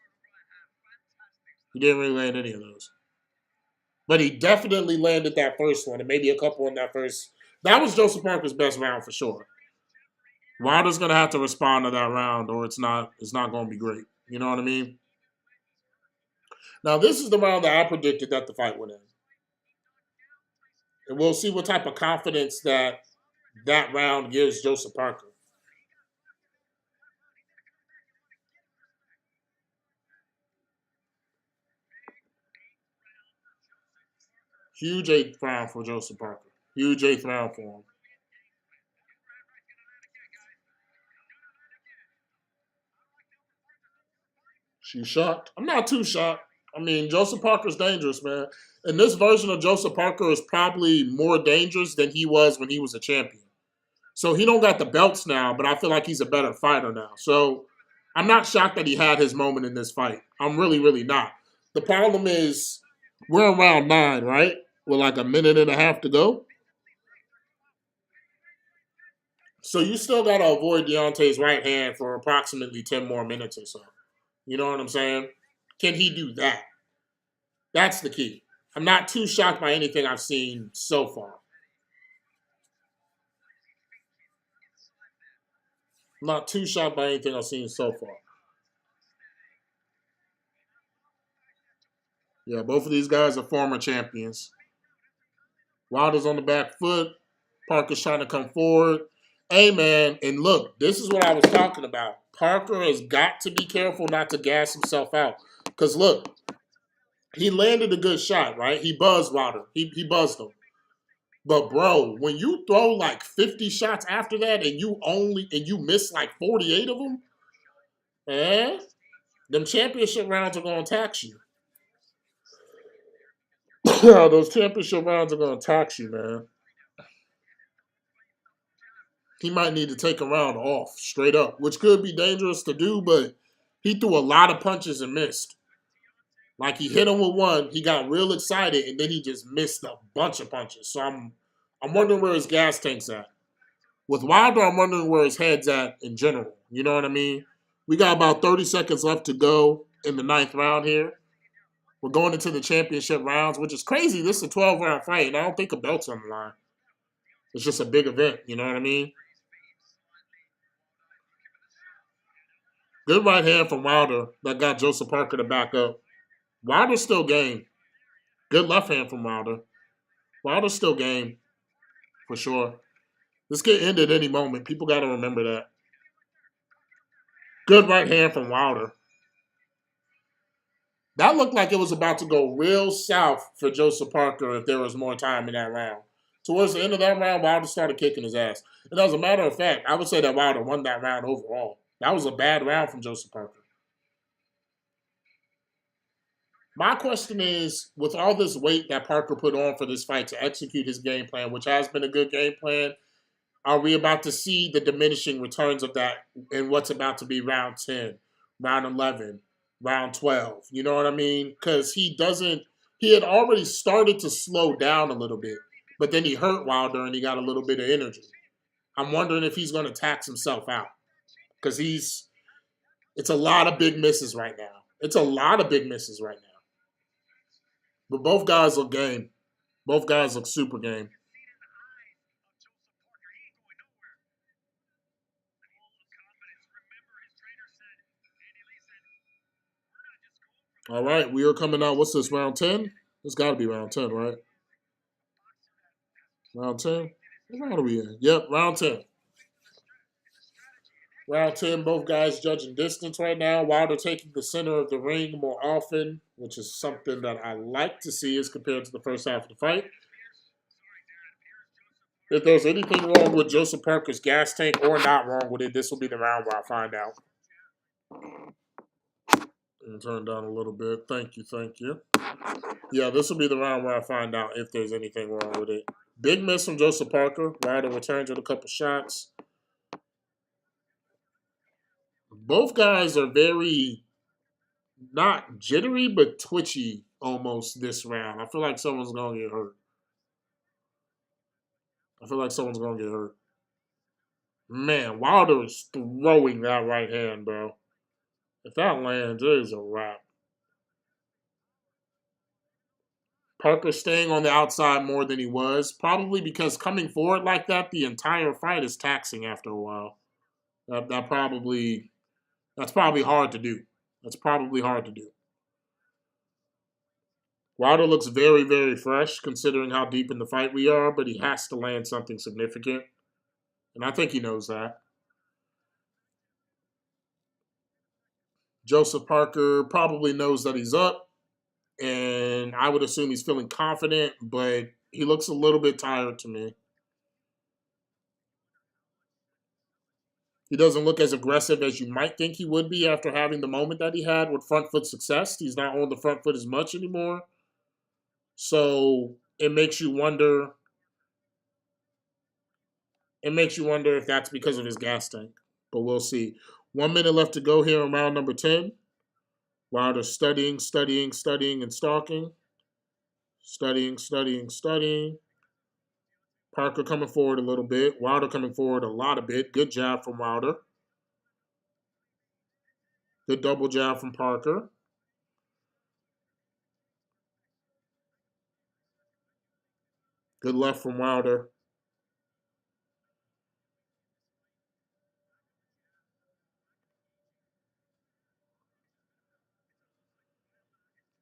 But he definitely landed that first one, and maybe a couple in that first. That was Joseph Parker's best round for sure. Wilder's going to have to respond to that round, or it's not going to be great. You know what I mean? Now, this is the round that I predicted that the fight would end. And we'll see what type of confidence that round gives Joseph Parker. Huge 8th round for Joseph Parker. Huge 8th round for him. She's shocked. I'm not too shocked. I mean, Joseph Parker's dangerous, man. And this version of Joseph Parker is probably more dangerous than he was when he was a champion. So he don't got the belts now, but I feel like he's a better fighter now. So I'm not shocked that he had his moment in this fight. I'm really, really not. The problem is we're in round 9, right? With like a minute and a half to go. So you still got to avoid Deontay's right hand for approximately 10 more minutes or so. You know what I'm saying? Can he do that? That's the key. I'm not too shocked by anything I've seen so far. I'm not too shocked by anything I've seen so far. Yeah, both of these guys are former champions. Wilder's on the back foot. Parker's trying to come forward. Hey, man, and look, this is what I was talking about. Parker has got to be careful not to gas himself out. Because, look, he landed a good shot, right? He buzzed Wilder. He buzzed him. But, bro, when you throw like 50 shots after that and you miss like 48 of them, them championship rounds are going to tax you. Those championship rounds are going to tax you, man. He might need to take a round off, straight up, which could be dangerous to do, but he threw a lot of punches and missed. Like, he hit him with one, he got real excited, and then he just missed a bunch of punches. So I'm wondering where his gas tank's at. With Wilder, I'm wondering where his head's at in general. You know what I mean? We got about 30 seconds left to go in the 9th round here. We're going into the championship rounds, which is crazy. This is a 12-round fight, and I don't think a belt's on the line. It's just a big event, you know what I mean? Good right hand from Wilder that got Joseph Parker to back up. Wilder's still game. Good left hand from Wilder. Wilder's still game, for sure. This could end at any moment. People got to remember that. Good right hand from Wilder. That looked like it was about to go real south for Joseph Parker if there was more time in that round. Towards the end of that round, Wilder started kicking his ass. And as a matter of fact, I would say that Wilder won that round overall. That was a bad round from Joseph Parker. My question is, with all this weight that Parker put on for this fight to execute his game plan, which has been a good game plan, are we about to see the diminishing returns of that in what's about to be round 10, round 11, round 12? You know what I mean? Because he had already started to slow down a little bit, but then he hurt Wilder and he got a little bit of energy. I'm wondering if he's going to tax himself out because it's a lot of big misses right now. It's a lot of big misses right now. But both guys look game. Both guys look super game. All right, we are coming out. What's this, round 10? It's got to be round 10, right? Round 10? What round are we in? Yep, round 10. Round 10, both guys judging distance right now. Wilder taking the center of the ring more often, which is something that I like to see as compared to the first half of the fight. If there's anything wrong with Joseph Parker's gas tank or not wrong with it, this will be the round where I find out. And turn down a little bit. Thank you. Yeah, this will be the round where I find out if there's anything wrong with it. Big miss from Joseph Parker. Wilder returns with a couple shots. Both guys are very, not jittery, but twitchy almost this round. I feel like someone's going to get hurt. Man, Wilder is throwing that right hand, bro. If that lands, it is a wrap. Parker staying on the outside more than he was, probably because coming forward like that the entire fight is taxing after a while. That's probably hard to do. Wilder looks very, very fresh considering how deep in the fight we are, but he has to land something significant. And I think he knows that. Joseph Parker probably knows that he's up, and I would assume he's feeling confident, but he looks a little bit tired to me. He doesn't look as aggressive as you might think he would be after having the moment that he had with front foot success. He's not on the front foot as much anymore. So it makes you wonder. If that's because of his gas tank. But we'll see. 1 minute left to go here in round number 10. Wilder studying, and stalking. Studying. Parker coming forward a little bit. Wilder coming forward a lot of bit. Good jab from Wilder. Good double jab from Parker. Good left from Wilder.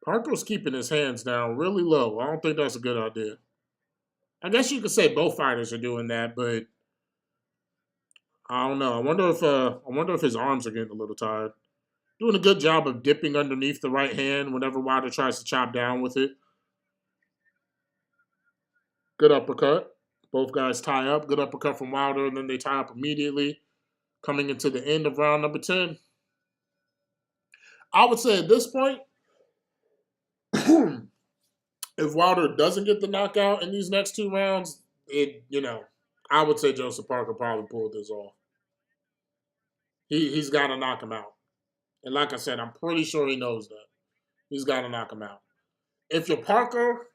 Parker's keeping his hands down really low. I don't think that's a good idea. I guess you could say both fighters are doing that, but I don't know. I wonder if his arms are getting a little tired. Doing a good job of dipping underneath the right hand whenever Wilder tries to chop down with it. Good uppercut. Both guys tie up. Good uppercut from Wilder, and then they tie up immediately. Coming into the end of round number 10. I would say at this point, if Wilder doesn't get the knockout in these next 2 rounds, I would say Joseph Parker probably pulled this off. He's got to knock him out. And like I said, I'm pretty sure he knows that. He's got to knock him out. If you're Parker,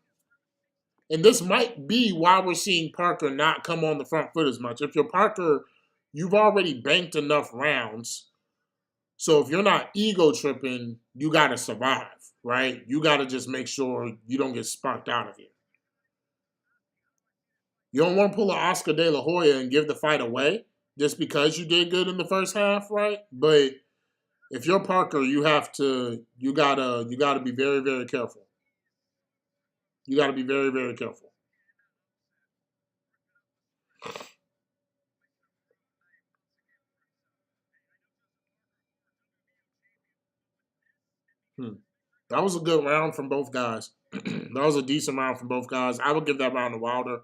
and this might be why we're seeing Parker not come on the front foot as much. If you're Parker, you've already banked enough rounds. So if you're not ego tripping, you got to survive, right? You got to just make sure you don't get sparked out of here. You don't want to pull an Oscar De La Hoya and give the fight away just because you did good in the first half, right? But if you're Parker, you gotta be very, very careful. You gotta be very, very careful. Hmm. That was a good round from both guys. That was a decent round from both guys. I would give that round to Wilder.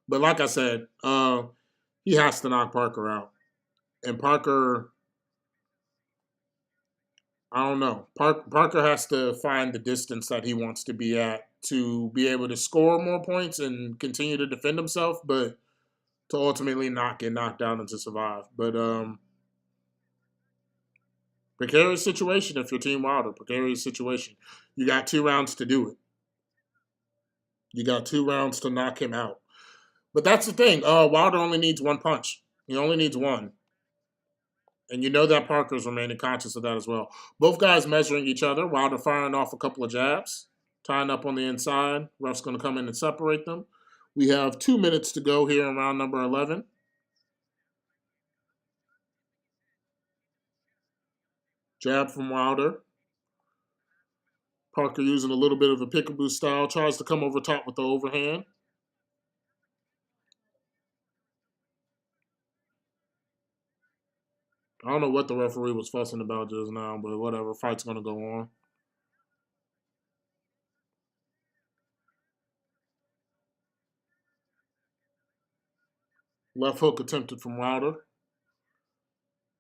But like I said, he has to knock Parker out. And Parker, I don't know. Parker has to find the distance that he wants to be at to be able to score more points and continue to defend himself, but to ultimately not get knocked down and to survive. But precarious situation if you're Team Wilder. Precarious situation. You got 2 rounds to do it. You got 2 rounds to knock him out. But that's the thing. Wilder only needs one punch. He only needs one. And you know that Parker's remaining conscious of that as well. Both guys measuring each other. Wilder firing off a couple of jabs, tying up on the inside. Ref's going to come in and separate them. We have 2 minutes to go here in round number 11. Jab from Wilder. Parker using a little bit of a peekaboo style. Tries to come over top with the overhand. I don't know what the referee was fussing about just now, but whatever. Fight's going to go on. Left hook attempted from Wilder.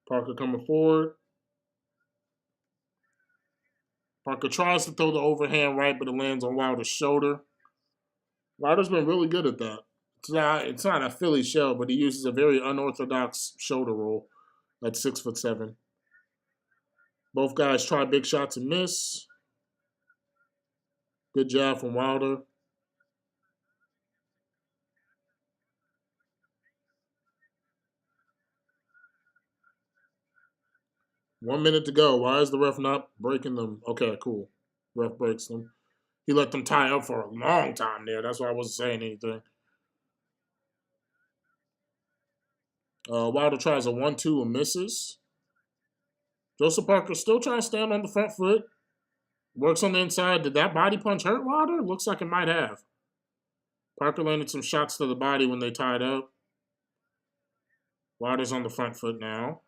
Parker coming forward. Parker tries to throw the overhand right, but it lands on Wilder's shoulder. Wilder's been really good at that. It's not a Philly shell, but he uses a very unorthodox shoulder roll at 6'7". Both guys try big shots and miss. Good job from Wilder. One minute to go. Why is the ref not breaking them? Okay, cool. Ref breaks them. He let them tie up for a long time there. That's why I wasn't saying anything. Wilder tries a 1-2 and misses. Joseph Parker still trying to stand on the front foot. Works on the inside. Did that body punch hurt Wilder? Looks like it might have. Parker landed some shots to the body when they tied up. Wilder's on the front foot now.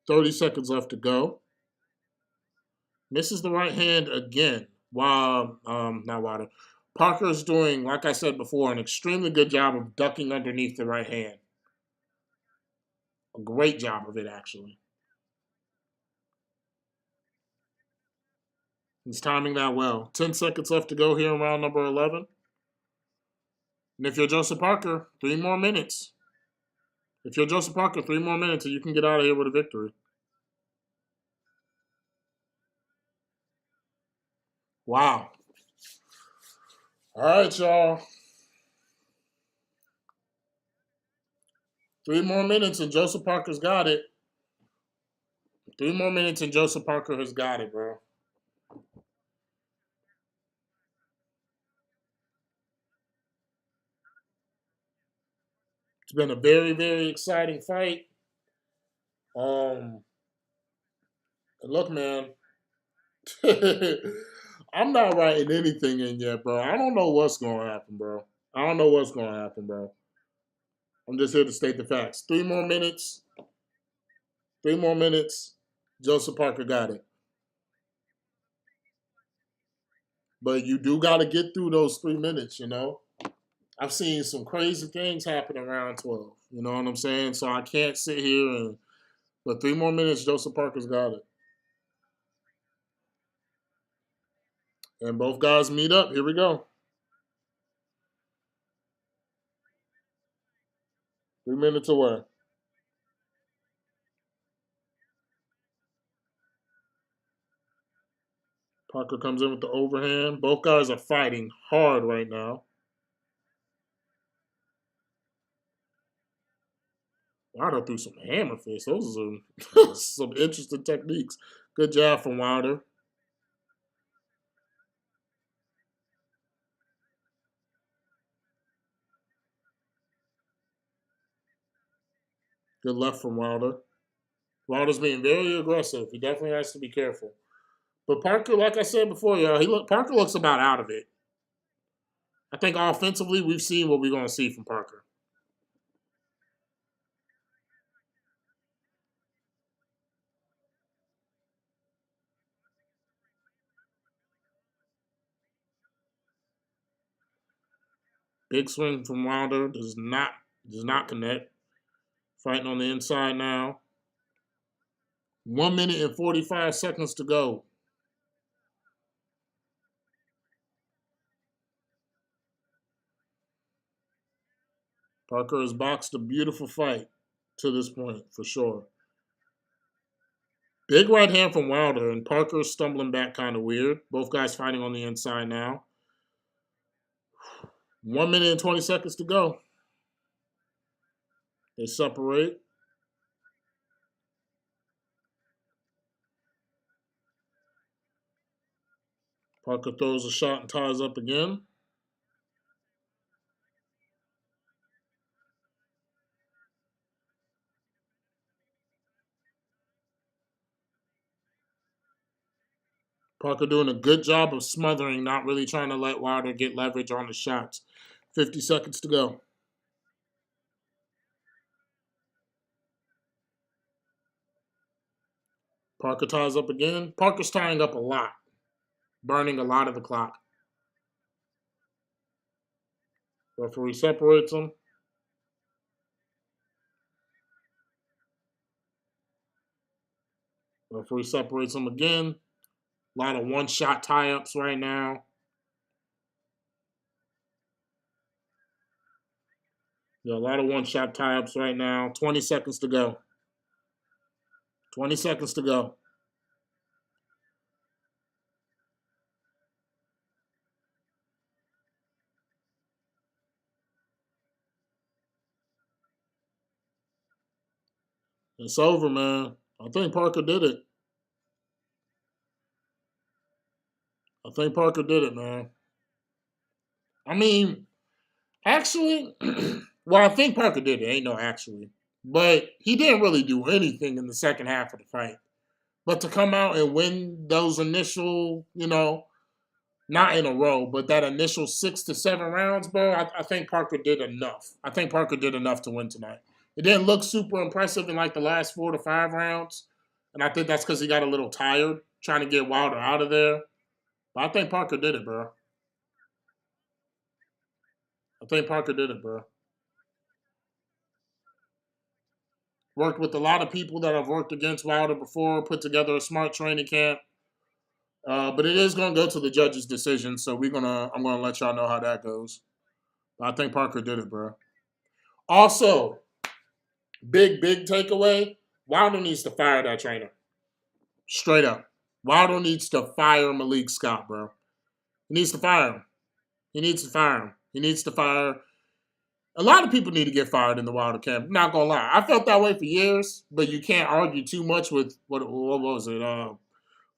30 seconds left to go. Misses the right hand again. While not Wilder. Parker's doing, like I said before, an extremely good job of ducking underneath the right hand. A great job of it, actually. He's timing that well. 10 seconds left to go here in round number 11. And if you're Joseph Parker, 3 more minutes. If you're Joseph Parker, 3 more minutes and you can get out of here with a victory. Wow. All right, y'all. 3 more minutes and Joseph Parker's got it. 3 more minutes and Joseph Parker has got it, bro. It's been a very, very exciting fight. Look, man, I'm not writing anything in yet, bro. I don't know what's gonna happen, bro. I don't know what's gonna happen, bro. I'm just here to state the facts. 3 more minutes. 3 more minutes. Joseph Parker got it. But you do got to get through those 3 minutes, you know. I've seen some crazy things happen around 12. You know what I'm saying? So I can't sit here and. But 3 more minutes, Joseph Parker's got it. And both guys meet up. Here we go. 3 minutes away. Parker comes in with the overhand. Both guys are fighting hard right now. Wilder threw some hammer fists. Those are some interesting techniques. Good job from Wilder. Good left from Wilder. Wilder's being very aggressive. He definitely has to be careful. But Parker, like I said before, y'all, Parker looks about out of it. I think offensively, we've seen what we're going to see from Parker. Big swing from Wilder does not connect. Fighting on the inside now. 1 minute and 45 seconds to go. Parker has boxed a beautiful fight to this point, for sure. Big right hand from Wilder, and Parker stumbling back kind of weird. Both guys fighting on the inside now. 1 minute and 20 seconds to go. They separate. Parker throws a shot and ties up again. Parker doing a good job of smothering, not really trying to let Wilder get leverage on the shots. 50 seconds to go. Parker ties up again. Parker's tying up a lot, burning a lot of the clock. Referee separates them. Referee separates them again. A lot of one-shot tie-ups right now. Yeah, a lot of one-shot tie-ups right now. 20 seconds to go. 20 seconds to go. It's over, man. I think Parker did it. I think Parker did it, man. I mean, actually, well, I think Parker did it. Ain't no actually. But he didn't really do anything in the second half of the fight. But to come out and win those initial, not in a row, but that initial 6 to 7 rounds, bro, I think Parker did enough. I think Parker did enough to win tonight. It didn't look super impressive in like the last 4 to 5 rounds. And I think that's because he got a little tired trying to get Wilder out of there. But I think Parker did it, bro. I think Parker did it, bro. Worked with a lot of people that have worked against Wilder before, put together a smart training camp. But it is going to go to the judge's decision, so I'm gonna let y'all know how that goes. But I think Parker did it, bro. Also, big takeaway: Wilder needs to fire that trainer. Straight up, Wilder needs to fire Malik Scott, bro. He needs to fire him. He needs to fire him. He needs to fire. A lot of people need to get fired in the Wilder camp. I'm not gonna lie, I felt that way for years, but you can't argue too much with what was it?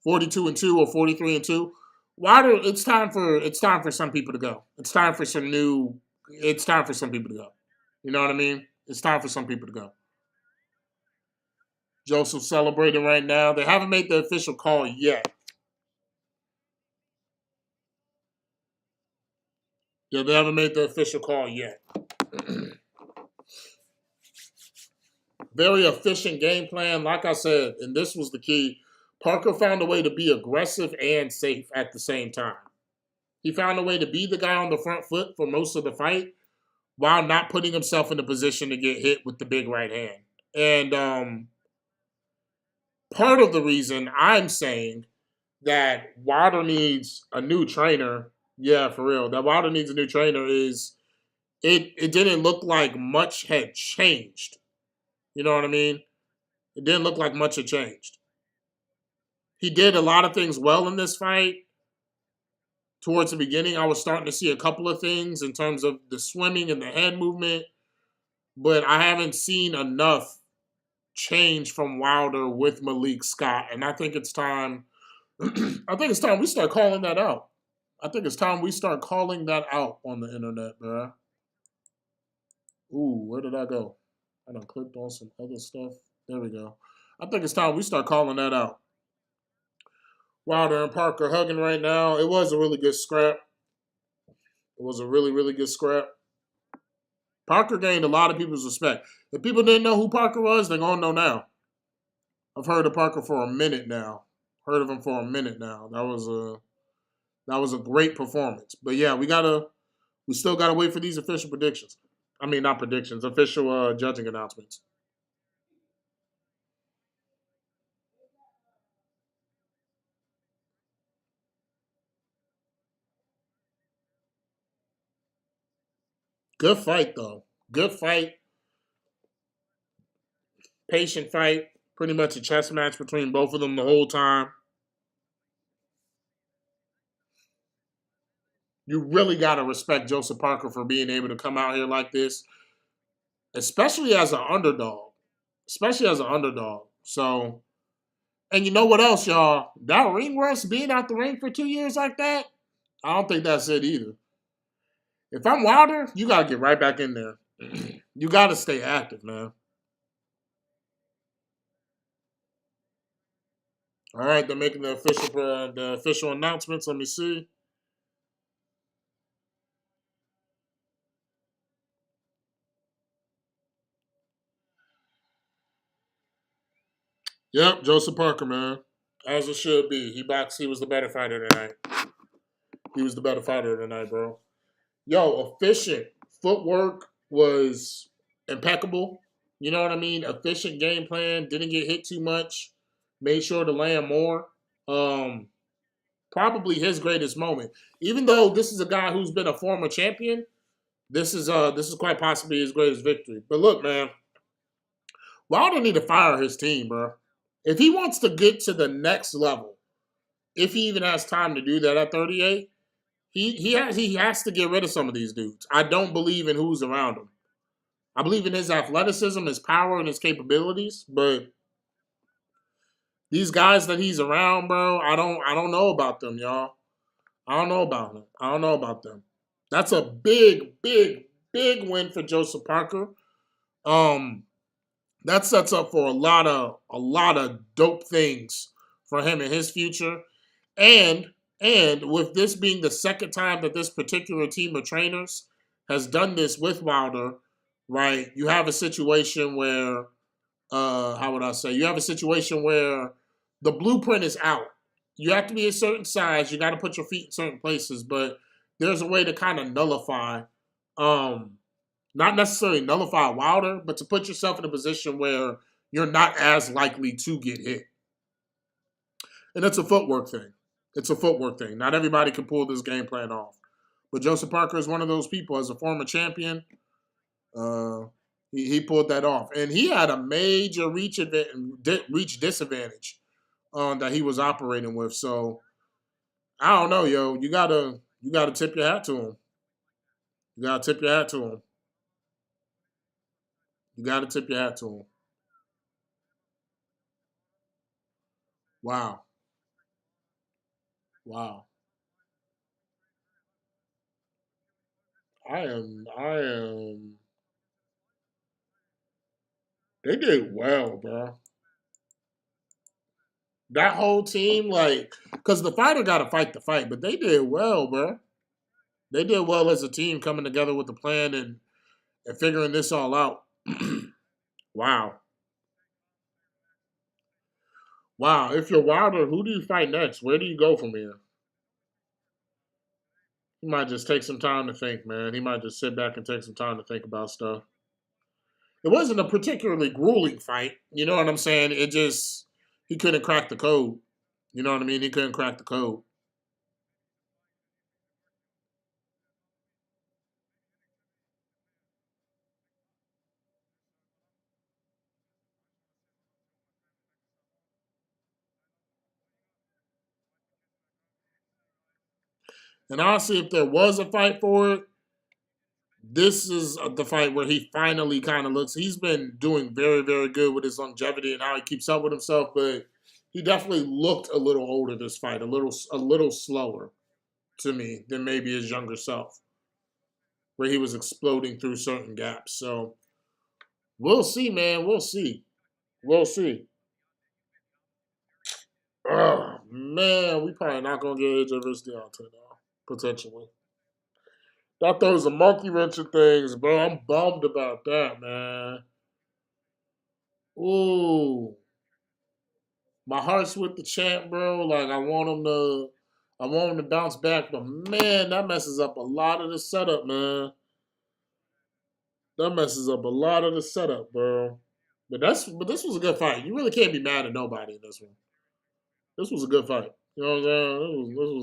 42-2 or 43-2. Wilder, it's time for some people to go. It's time for some people to go. You know what I mean? It's time for some people to go. Joseph celebrating right now. They haven't made the official call yet. Yeah, they haven't made the official call yet. Very efficient game plan. Like I said, and this was the key. Parker found a way to be aggressive and safe at the same time. He found a way to be the guy on the front foot for most of the fight while not putting himself in a position to get hit with the big right hand. And part of the reason I'm saying that Wilder needs a new trainer, yeah, for real, that Wilder needs a new trainer is it didn't look like much had changed. You know what I mean? It didn't look like much had changed. He did a lot of things well in this fight. Towards the beginning, I was starting to see a couple of things in terms of the swimming and the head movement, but I haven't seen enough change from Wilder with Malik Scott, and I think it's time. I think it's time we start calling that out. I think it's time we start calling that out on the internet, bro. Ooh, where did I go? I done clicked on some other stuff. There we go. I think it's time we start calling that out. Wilder and Parker hugging right now. It was a really good scrap. It was a really, really good scrap. Parker gained a lot of people's respect. If people didn't know who Parker was, they're going to know now. I've heard of Parker for a minute now. Heard of him for a minute now. That was a great performance. But yeah, we still gotta wait for these official predictions. I mean, not predictions, official judging announcements. Good fight though. Good fight. Patient fight. Pretty much a chess match between both of them the whole time. You really gotta respect Joseph Parker for being able to come out here like this, especially as an underdog. Especially as an underdog. So, and you know what else, y'all? That ring rust, being out the ring for 2 years like that, I don't think that's it either. If I'm Wilder, you gotta get right back in there. You gotta stay active, man. All right, they're making the official announcements. Let me see. Yep, Joseph Parker, man. As it should be. He was the better fighter tonight. He was the better fighter tonight, bro. Yo, efficient. Footwork was impeccable. You know what I mean? Efficient game plan. Didn't get hit too much. Made sure to land more. Um, Probably his greatest moment. Even though this is a guy who's been a former champion, this is quite possibly his greatest victory. But look, man, Wilder need to fire his team, bro. If he wants to get to the next level, if he even has time to do that at 38, he has to get rid of some of these dudes. I don't believe in who's around him. I believe in his athleticism, his power, and his capabilities, but these guys that he's around, bro, I don't know about them, y'all. I don't know about them. I don't know about them. That's a big, big, big win for Joseph Parker. Um, that sets up for a lot of dope things for him in his future. And and with this being the second time that this particular team of trainers has done this with Wilder, right? You have a situation where how would I say? You have a situation where the blueprint is out. You have to be a certain size. You got to put your feet in certain places, but there's a way to kind of nullify, um, not necessarily nullify Wilder, but to put yourself in a position where you're not as likely to get hit. And it's a footwork thing. It's a footwork thing. Not everybody can pull this game plan off. But Joseph Parker is one of those people. As a former champion, uh, he pulled that off. And he had a major reach disadvantage that he was operating with. So I don't know, yo. You gotta tip your hat to him. You gotta tip your hat to him. You gotta tip your hat to him. Wow. Wow. I am they did well, bro. That whole team, like, because the fighter got to fight the fight, but they did well, bro. They did well as a team coming together with the plan and figuring this all out. Wow. Wow, if you're Wilder, who do you fight next? Where do you go from here? He might just take some time to think, man. He might just sit back and take some time to think about stuff. It wasn't a particularly grueling fight. You know what I'm saying? It just, he couldn't crack the code. You know what I mean? He couldn't crack the code. And honestly, if there was a fight for it, this is the fight where he finally kind of looks. He's been doing very, very good with his longevity and how he keeps up with himself, but he definitely looked a little older this fight, a little slower to me than maybe his younger self, where he was exploding through certain gaps. So we'll see, man. We'll see. We'll see. Oh man, we probably not gonna get AJ versus Deontay now, potentially. That throws a monkey wrench of things, bro. I'm bummed about that, man. Ooh, my heart's with the champ, bro. Like I want him to bounce back, but man, that messes up a lot of the setup, man. That messes up a lot of the setup, bro. But this was a good fight. You really can't be mad at nobody in this one. This was a good fight. You know what I'm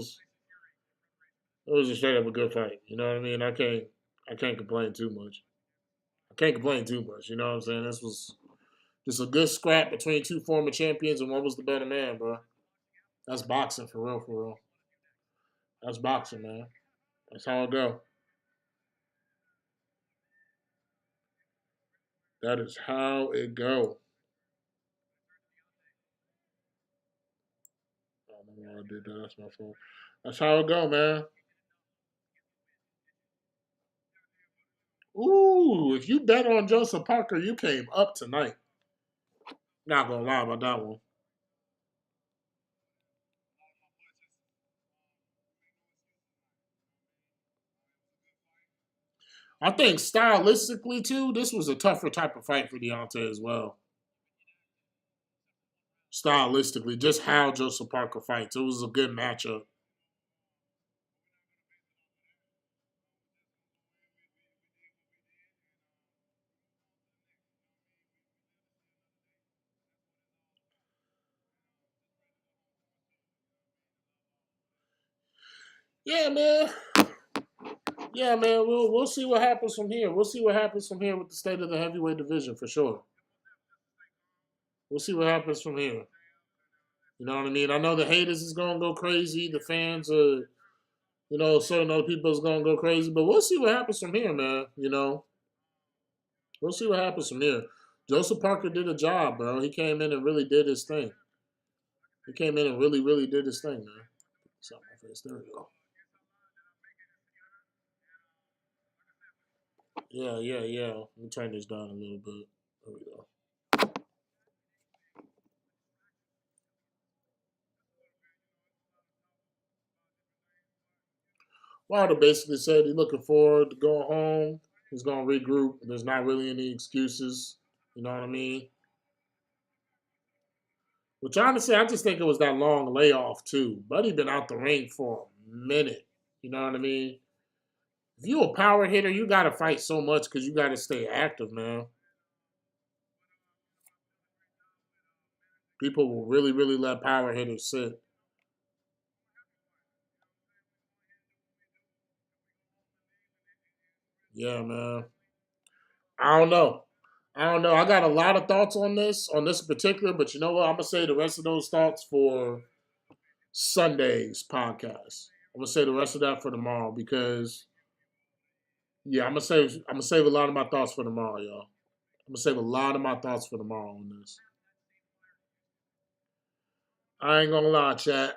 saying? It was just straight up a good fight. You know what I mean? I can't complain too much. I can't complain too much. You know what I'm saying? This was just a good scrap between two former champions, and one was the better man, bro. That's boxing for real, for real. That's boxing, man. That's how it go. That is how it go. I don't know why I did that. That's my fault. That's how it go, man. Ooh, if you bet on Joseph Parker, you came up tonight. Not gonna lie about that one. I think stylistically too, this was a tougher type of fight for Deontay as well. Stylistically, just how Joseph Parker fights, it was a good matchup. Yeah, man. Yeah, man. We'll see what happens from here. We'll see what happens from here with the state of the heavyweight division for sure. We'll see what happens from here. You know what I mean? I know the haters is gonna go crazy. The fans are, certain other people is gonna go crazy. But we'll see what happens from here, man. We'll see what happens from here. Joseph Parker did a job, bro. He came in and really did his thing. He came in and really, really did his thing, man. Something my face. There we go. Yeah, yeah, yeah. Let me turn this down a little bit. There we go. Wilder basically said he's looking forward to going home. He's gonna regroup. There's not really any excuses. You know what I mean? Which honestly, I just think it was that long layoff too. Buddy been out the ring for a minute. You know what I mean? If you a power hitter, you gotta fight so much because you gotta stay active, man. People will really, really let power hitters sit. Yeah, man. I don't know. I don't know. I got a lot of thoughts on this particular, but you know what? I'm gonna say the rest of those thoughts for Sunday's podcast. I'm gonna say the rest of that for tomorrow because yeah, I'm gonna save a lot of my thoughts for tomorrow, y'all. I'm gonna save a lot of my thoughts for tomorrow on this. I ain't gonna lie, chat.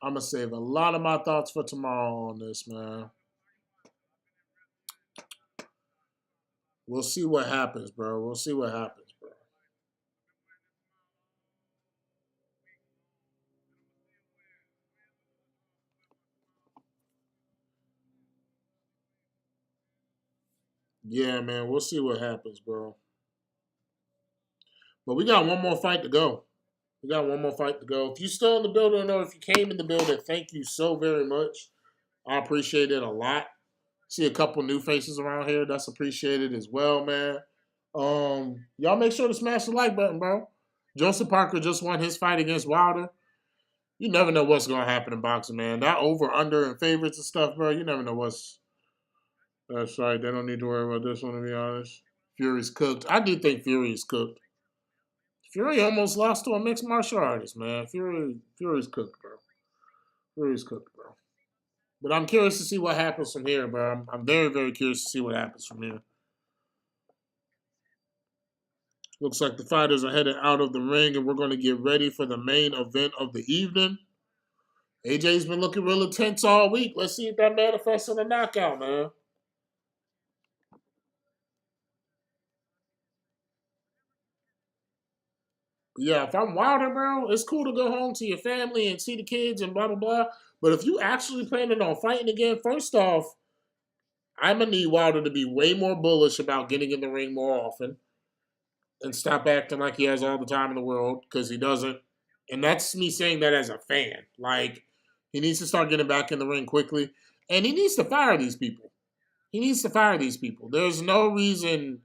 I'm gonna save a lot of my thoughts for tomorrow on this, man. We'll see what happens, bro. We'll see what happens, bro. Yeah, man. We'll see what happens, bro. But we got one more fight to go. We got one more fight to go. If you're still in the building or if you came in the building, thank you so very much. I appreciate it a lot. See a couple new faces around here. That's appreciated as well, man. Y'all make sure to smash the like button, bro. Joseph Parker just won his fight against Wilder. You never know what's gonna happen in boxing, man. That over, under, and favorites and stuff, bro. You never know what's. That's right. They don't need to worry about this one, to be honest. Fury's cooked. I do think Fury is cooked. Fury almost lost to a mixed martial artist, man. Fury's cooked, bro. Fury's cooked, bro. But I'm curious to see what happens from here, bro. I'm very, very curious to see what happens from here. Looks like the fighters are headed out of the ring, and we're going to get ready for the main event of the evening. AJ's been looking real intense all week. Let's see if that manifests in a knockout, man. Yeah, if I'm Wilder, bro, it's cool to go home to your family and see the kids and blah, blah, blah. But if you actually planning on fighting again, first off, I'm going to need Wilder to be way more bullish about getting in the ring more often and stop acting like he has all the time in the world because he doesn't. And that's me saying that as a fan. Like, he needs to start getting back in the ring quickly. And he needs to fire these people. He needs to fire these people. There's no reason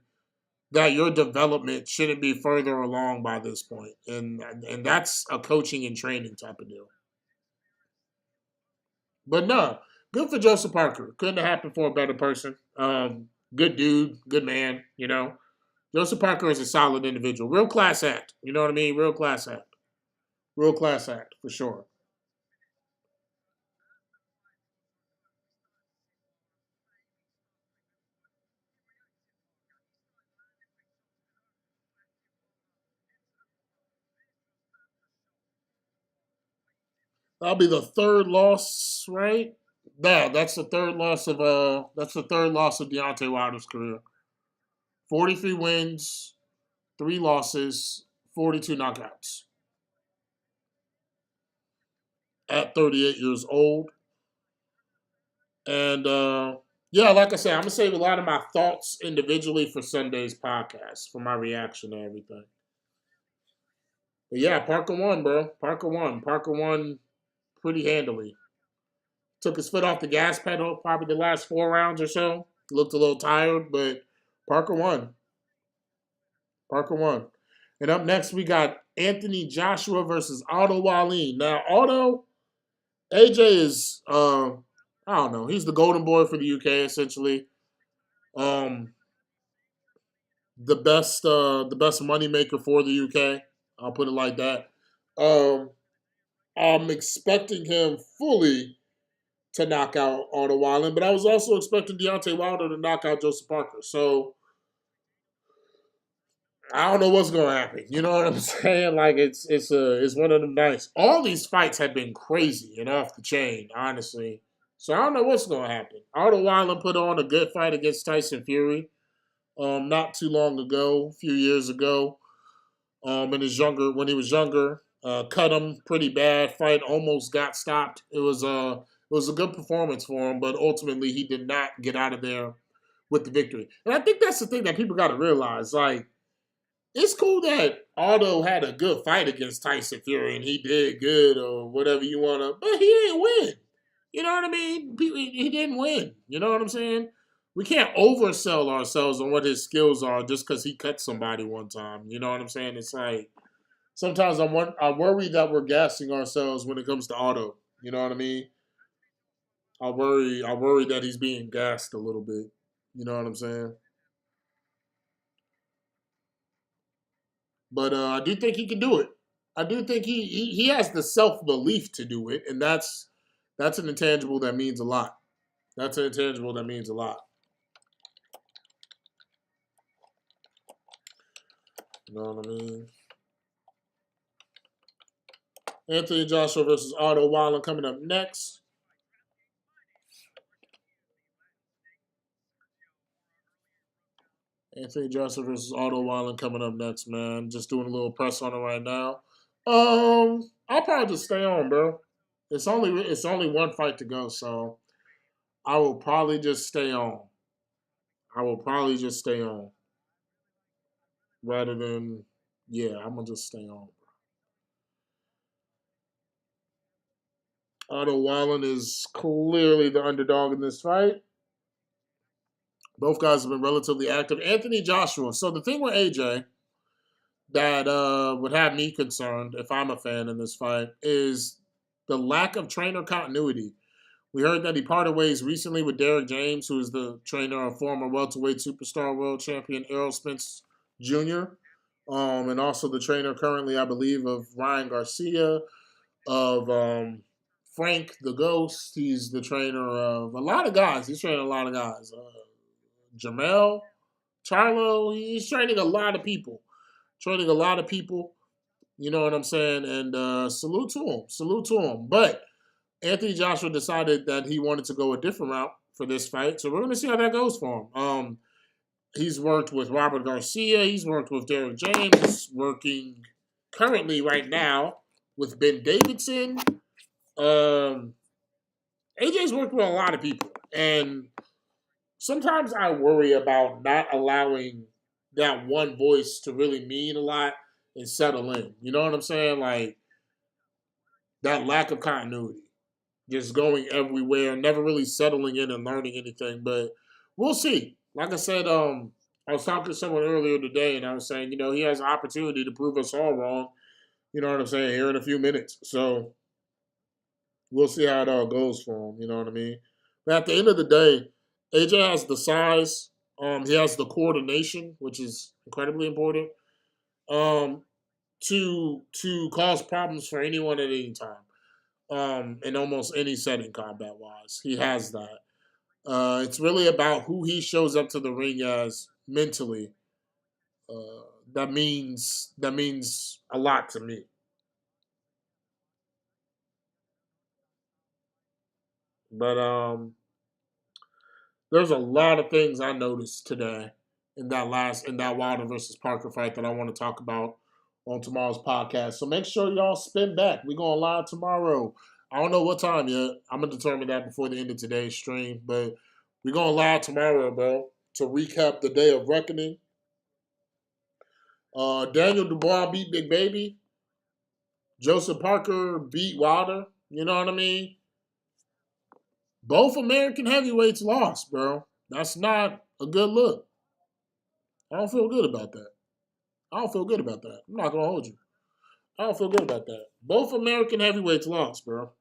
that your development shouldn't be further along by this point. And that's a coaching and training type of deal. But no, good for Joseph Parker. Couldn't have happened for a better person. Good dude, good man, you know. Joseph Parker is a solid individual. Real class act. You know what I mean? Real class act. Real class act, for sure. That'll be the third loss, right? Yeah, that's the third loss of Deontay Wilder's career. 43 wins, 3 losses, 42 knockouts at 38 years old. And yeah, like I said, I'm gonna save a lot of my thoughts individually for Sunday's podcast for my reaction to everything. But yeah, Parker won, bro. Parker won. Parker won pretty handily. Took his foot off the gas pedal probably the last 4 rounds or so. Looked a little tired, but Parker won. Parker won. And up next, we got Anthony Joshua versus Otto Wallin. Now, Otto, AJ is, I don't know, he's the golden boy for the UK, essentially. Um, the best money maker for the UK. I'll put it like that. Um, I'm expecting him fully to knock out Otto Wallin, but I was also expecting Deontay Wilder to knock out Joseph Parker. So I don't know what's going to happen. You know what I'm saying? Like it's one of them nights. All these fights have been crazy and off the chain, honestly. So I don't know what's going to happen. Otto Wallin put on a good fight against Tyson Fury, not too long ago, a few years ago. In his younger when he was younger, cut him pretty bad. Fight almost got stopped. It was a good performance for him, but ultimately he did not get out of there with the victory. And I think that's the thing that people got to realize. Like, it's cool that Aldo had a good fight against Tyson Fury and he did good or whatever you want to, but he didn't win. You know what I mean? He didn't win. You know what I'm saying? We can't oversell ourselves on what his skills are just because he cut somebody one time. You know what I'm saying? It's like sometimes I worry that we're gassing ourselves when it comes to Auto. You know what I mean? I worry that he's being gassed a little bit. You know what I'm saying? But I do think he can do it. I do think he has the self belief to do it, and that's an intangible that means a lot. That's an intangible that means a lot. You know what I mean? Anthony Joshua versus Otto Wallin coming up next. Anthony Joshua versus Otto Wallin coming up next, man. Just doing a little press on it right now. I'll probably just stay on, bro. It's only one fight to go, so I will probably just stay on. I will probably just stay on rather than yeah. I'm gonna just stay on. Otto Wallen is clearly the underdog in this fight. Both guys have been relatively active. Anthony Joshua. So the thing with AJ that would have me concerned if I'm a fan in this fight is the lack of trainer continuity. We heard that he parted ways recently with Derek James, who is the trainer of former welterweight superstar world champion Errol Spence Jr., and also the trainer currently, I believe, of Ryan Garcia, of Frank the Ghost. He's the trainer of a lot of guys. He's training a lot of guys. Jamel, Charlo, he's training a lot of people. Training a lot of people. You know what I'm saying? And salute to him. Salute to him. But Anthony Joshua decided that he wanted to go a different route for this fight. So we're going to see how that goes for him. He's worked with Robert Garcia. He's worked with Derek James. He's working currently right now with Ben Davidson. AJ's worked with a lot of people. And sometimes I worry about not allowing that one voice to really mean a lot and settle in. You know what I'm saying? Like that lack of continuity. Just going everywhere, never really settling in and learning anything. But we'll see. Like I said, I was talking to someone earlier today, and I was saying, he has an opportunity to prove us all wrong. You know what I'm saying? Here in a few minutes. So we'll see how it all goes for him. You know what I mean? But at the end of the day, AJ has the size. He has the coordination, which is incredibly important. To cause problems for anyone at any time. In almost any setting, combat wise, he has that. It's really about who he shows up to the ring as mentally. That means a lot to me. But there's a lot of things I noticed today in that Wilder versus Parker fight that I want to talk about on tomorrow's podcast. So make sure y'all spin back. We're going live tomorrow. I don't know what time yet. I'm gonna determine that before the end of today's stream. But we're going live tomorrow, bro, to recap the day of reckoning. Daniel Dubois beat Big Baby. Joseph Parker beat Wilder. You know what I mean? Both American heavyweights lost, bro. That's not a good look. I don't feel good about that. I don't feel good about that. I'm not gonna hold you. I don't feel good about that. Both American heavyweights lost, bro.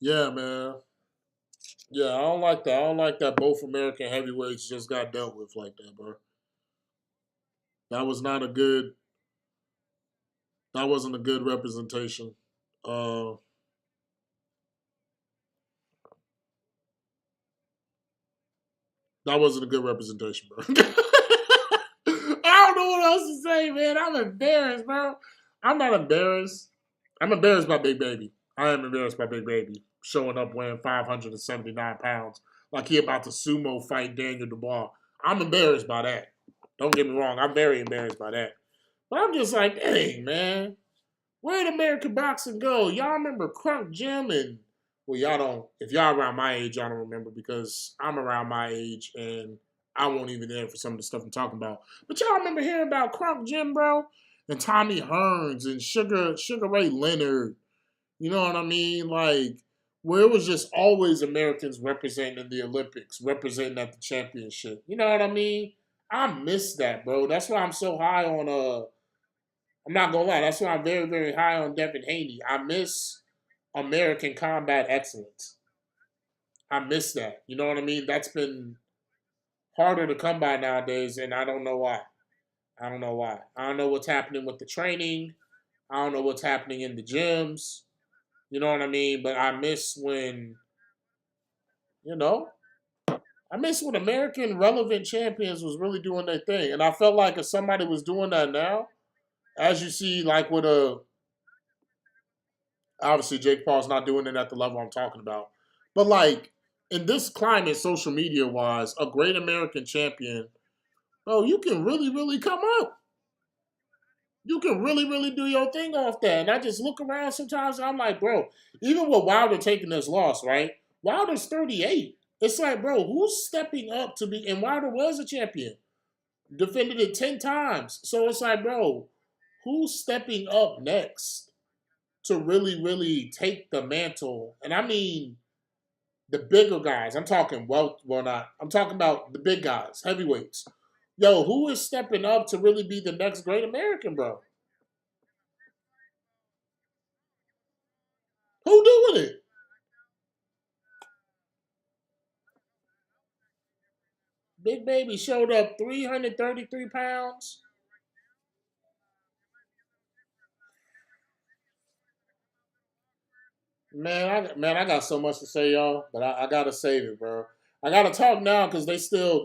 Yeah, man. Yeah, I don't like that. I don't like that both American heavyweights just got dealt with like that, bro. That was not a good. That wasn't a good representation. Uh, that wasn't a good representation, bro. I don't know what else to say, man. I'm embarrassed, bro. I'm not embarrassed. I'm embarrassed by Big Baby. I am embarrassed by Big Baby showing up weighing 579 pounds like he about to sumo fight Daniel Dubois. I'm embarrassed by that. Don't get me wrong. I'm very embarrassed by that. But I'm just like, dang, man. Where did American boxing go? Y'all remember Crunk Jim and well, y'all don't. If y'all around my age, y'all don't remember because I'm around my age and I won't even there for some of the stuff I'm talking about. But y'all remember hearing about Crunk Jim, bro, and Tommy Hearns and Sugar Ray Leonard. You know what I mean? Like where it was just always Americans representing in the Olympics, representing at the championship. You know what I mean? I miss that, bro. That's why I'm so high on I'm not gonna lie. That's why I'm very, very high on Devin Haney. I miss American combat excellence. I miss that. You know what I mean? That's been harder to come by nowadays, and I don't know why. I don't know why. I don't know what's happening with the training. I don't know what's happening in the gyms. You know what I mean? But I miss when, you know, I miss when American relevant champions was really doing their thing. And I felt like if somebody was doing that now, as you see, like with obviously Jake Paul's not doing it at the level I'm talking about. But like in this climate, social media wise, a great American champion, bro, you can really, really come up. You can really, really do your thing off that. And I just look around sometimes and I'm like, bro, even with Wilder taking this loss, right? Wilder's 38. It's like, bro, who's stepping up to be? And Wilder was a champion, defended it 10 times. So it's like, bro, who's stepping up next to really, really take the mantle? And I mean, the bigger guys. I'm talking, well, not. I'm talking about the big guys, heavyweights. Yo, who is stepping up to really be the next great American, bro? Who doing it? Big Baby showed up 333 pounds. Man, I got so much to say, y'all, but I gotta save it, bro. I gotta talk now because they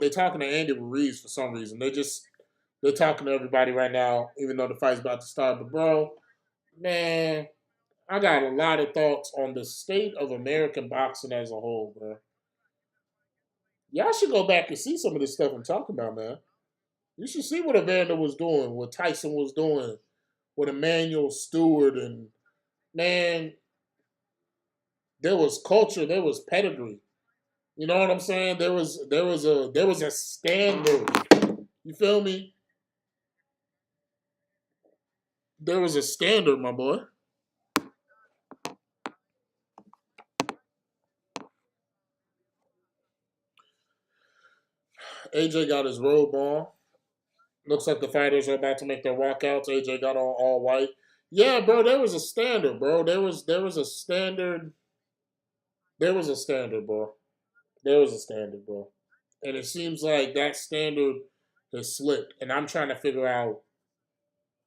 talking to Andy Ruiz for some reason. They're talking to everybody right now, even though the fight's about to start. But bro, man, I got a lot of thoughts on the state of American boxing as a whole, bro. Y'all should go back and see some of this stuff I'm talking about, man. You should see what Evander was doing, what Tyson was doing, what Emmanuel Stewart, and man, there was culture, there was pedigree. You know what I'm saying? There was a standard. You feel me? There was a standard, my boy. AJ got his robe on. Looks like the fighters are about to make their walkouts. AJ got on all white. Yeah, bro, there was a standard, bro. There was a standard. There was a standard, bro. There was a standard, bro. And it seems like that standard has slipped. And I'm trying to figure out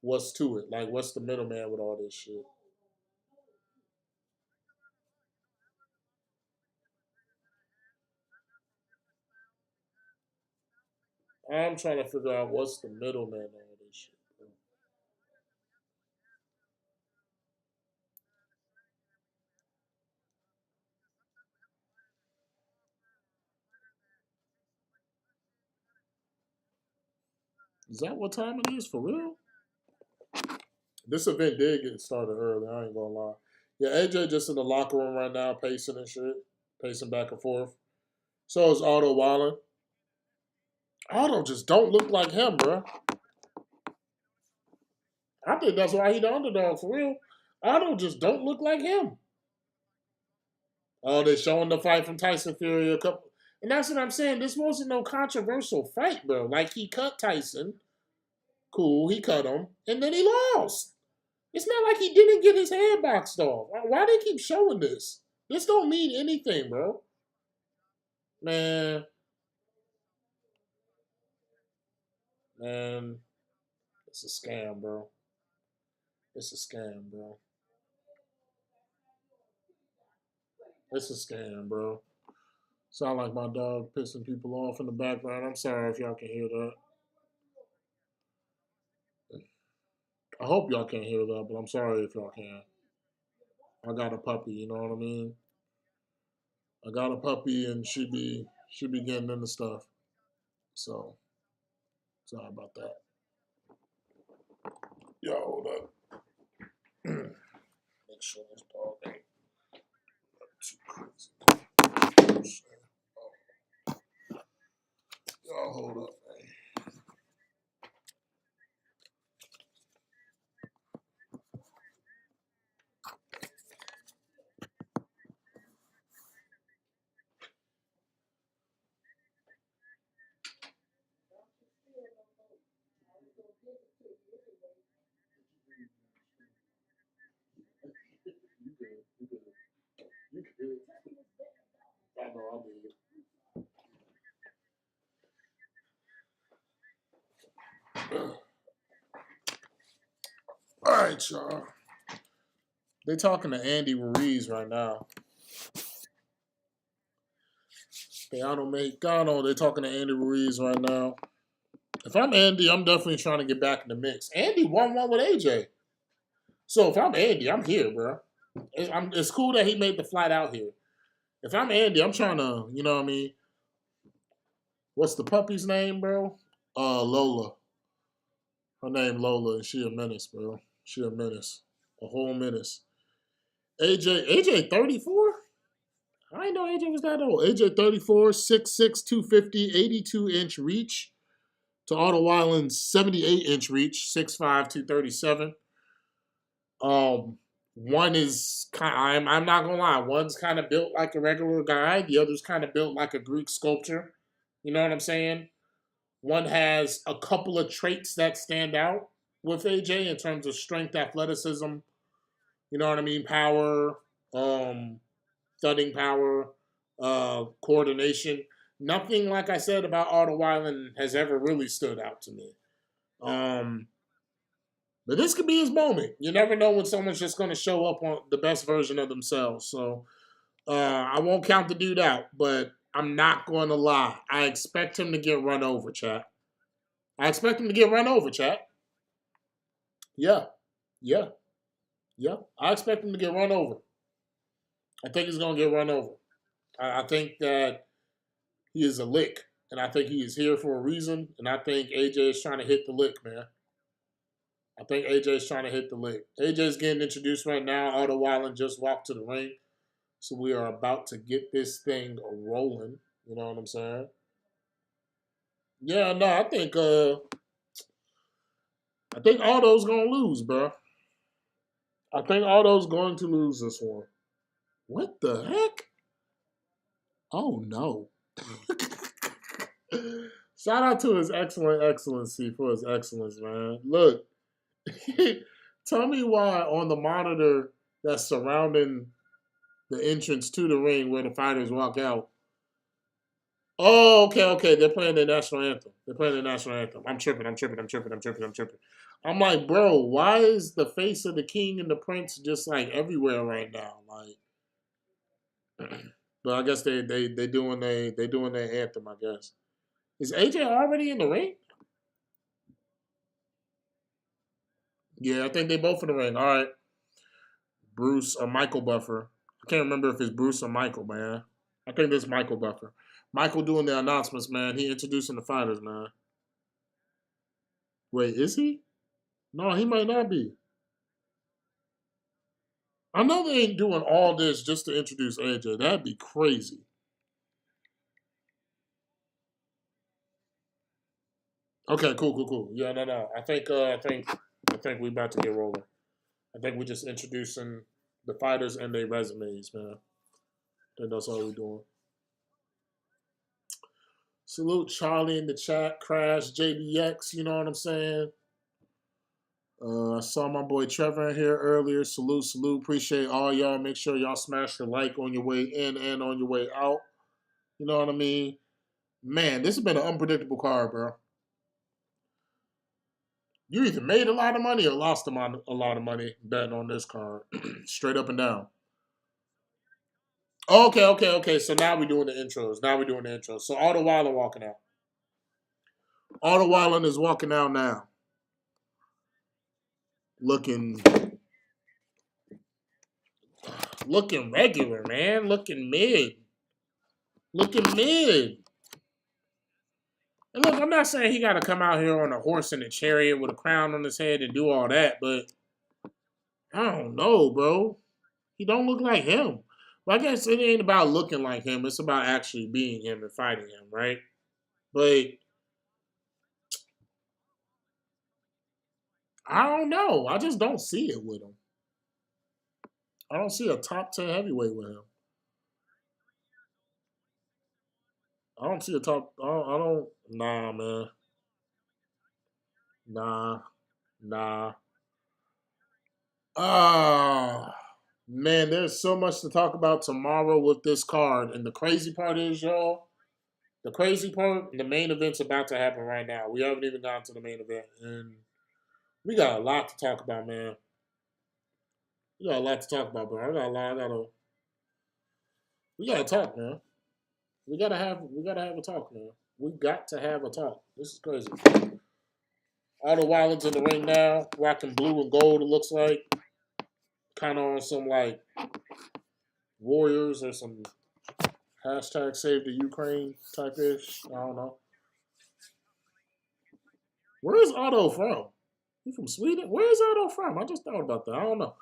what's to it. Like, what's the middleman with all this shit? I'm trying to figure out what's the middleman in all this shit. Bro. Is that what time it is for real? This event did get started early. I ain't gonna lie. Yeah, AJ just in the locker room right now, pacing and shit, pacing back and forth. So is Otto Wallen. Otto just don't look like him, bro. I think that's why he the underdog for real. Otto just don't look like him. Oh, they're showing the fight from Tyson Fury a couple, and that's what I'm saying. This wasn't no controversial fight, bro. Like he cut Tyson, cool, he cut him, and then he lost. It's not like he didn't get his head boxed off. Why they keep showing this? This don't mean anything, bro. Man, man, it's a scam, bro. It's a scam, bro. It's a scam, bro. Sound like my dog pissing people off in the background. I'm sorry if y'all can hear that. I hope y'all can't hear that, but I'm sorry if y'all can. I got a puppy, you know what I mean? I got a puppy and she be getting into stuff. So sorry about that. Yo, hold up. Make sure this dog ain't too crazy. Yo, hold up, man. You good, you good, you good. I know I did. All right, y'all. They talking to Andy Ruiz right now. Keanu Mexicano. They talking to Andy Ruiz right now. If I'm Andy, I'm definitely trying to get back in the mix. Andy won one with AJ. So if I'm Andy, I'm here, bro. It's cool that he made the flight out here. If I'm Andy, I'm trying to, you know what I mean? What's the puppy's name, bro? Lola. Her name Lola, and she a menace, bro. She a menace. A whole menace. AJ 34? I didn't know AJ was that old. AJ 34, 6'6", 250, 82-inch reach. To Otto Weiland's 78-inch reach, 6'5", 237. One is kind. I'm not gonna lie. One's kind of built like a regular guy. The other's kind of built like a Greek sculpture. You know what I'm saying? One has a couple of traits that stand out with AJ in terms of strength, athleticism. You know what I mean? Power, thudding power, coordination. Nothing, like I said about Otto Weiland, has ever really stood out to me. But this could be his moment. You never know when someone's just going to show up on the best version of themselves. So I won't count the dude out, but I'm not going to lie. I expect him to get run over, chat. I expect him to get run over, chat. Yeah. I expect him to get run over. I think he's going to get run over. I think that he is a lick, and I think he is here for a reason, and I think AJ is trying to hit the lick, man. I think AJ is trying to hit the lick. AJ is getting introduced right now. Otto Weiland just walked to the ring. So we are about to get this thing rolling. You know what I'm saying? Yeah, no, I think Otto's gonna lose, bro. I think Otto's going to lose this one. What the heck? Oh no. Shout out to His Excellent Excellency for his excellence, man. Look. Tell me why on the monitor that's surrounding the entrance to the ring where the fighters walk out. Oh, okay. They're playing the national anthem. I'm tripping. I'm like, bro, why is the face of the king and the prince just like everywhere right now? Like, but I guess they doing their anthem. I guess is AJ already in the ring? Yeah, I think they both in the ring. All right, Bruce or Michael Buffer. I can't remember if it's Bruce or Michael, man. I think this is Michael Buffer. Michael doing the announcements, man. He introducing the fighters, man. Wait, is he? No, he might not be. I know they ain't doing all this just to introduce AJ. That'd be crazy. Okay, cool. Yeah, no. I think we about to get rolling. I think we just introducing the fighters and their resumes, man. I think that's all we're doing. Salute Charlie in the chat. Crash JBX. You know what I'm saying? I saw my boy Trevor in here earlier. Salute. Appreciate all y'all. Make sure y'all smash the like on your way in and on your way out. You know what I mean? Man, this has been an unpredictable card, bro. You either made a lot of money or lost a lot of money betting on this card. Straight up and down. Okay. So now we're doing the intros. So Otto Weiland walking out. Otto Weiland is walking out now. Looking regular, man. Looking mid. And look, I'm not saying he got to come out here on a horse and a chariot with a crown on his head and do all that, but I don't know, bro. He don't look like him. But I guess it ain't about looking like him. It's about actually being him and fighting him, right? But I don't know. I just don't see it with him. I don't see a top 10 heavyweight with him. I don't see a top. I don't. Nah, man. Nah. Ah, man. There's so much to talk about tomorrow with this card, and the crazy part is, y'all. The main event's about to happen right now. We haven't even gotten to the main event, and we got a lot to talk about, man. We got a lot to talk about, bro. We gotta talk, man. We gotta have a talk, man. We got to have a talk. This is crazy. Otto Weiland's in the ring now, rocking blue and gold. It looks like kind of on some like Warriors or some hashtag Save the Ukraine type ish. I don't know. Where is Otto from? He from Sweden? Where is Otto from? I just thought about that. I don't know.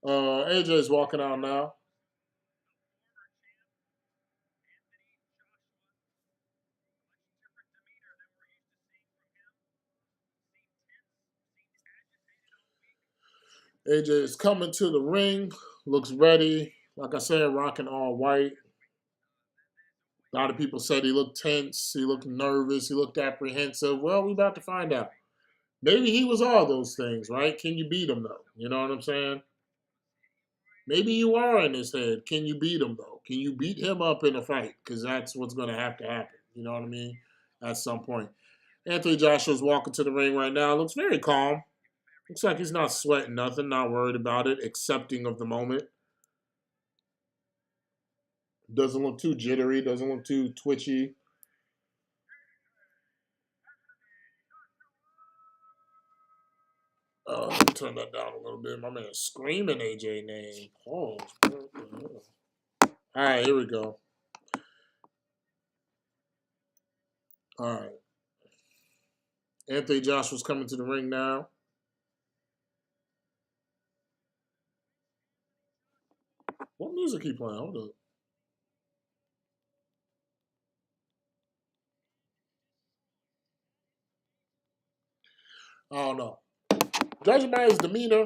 AJ's walking out now. AJ is coming to the ring. Looks ready. Like I said, rocking all white. A lot of people said he looked tense. He looked nervous. He looked apprehensive. Well, we about to find out. Maybe he was all those things, right? Can you beat him, though? You know what I'm saying? Maybe you are in his head. Can you beat him, though? Can you beat him up in a fight? Because that's what's going to have to happen. You know what I mean? At some point. Anthony Joshua's walking to the ring right now. Looks very calm. Looks like he's not sweating nothing, not worried about it, accepting of the moment. Doesn't look too jittery, doesn't look too twitchy. Turn that down a little bit. My man screaming AJ name. Oh, all right, here we go. All right. Anthony Joshua's coming to the ring now. What music he playing? Hold up. I don't know. Judging by his demeanor,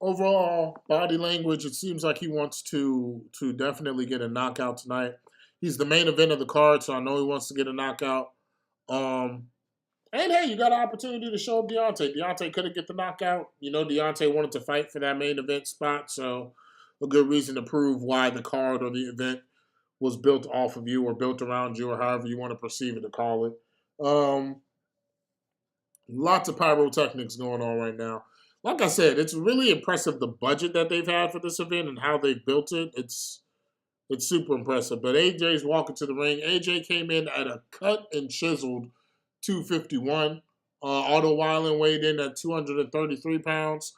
overall body language, it seems like he wants to definitely get a knockout tonight. He's the main event of the card, so I know he wants to get a knockout. And hey, you got an opportunity to show up Deontay. Deontay couldn't get the knockout. You know, Deontay wanted to fight for that main event spot, so a good reason to prove why the card or the event was built off of you or built around you or however you want to perceive it to call it. Lots of pyrotechnics going on right now. Like I said, it's really impressive the budget that they've had for this event and how they've built it. It's super impressive. But AJ's walking to the ring. AJ came in at a cut and chiseled 251. Otto WALLIN weighed in at 233 pounds.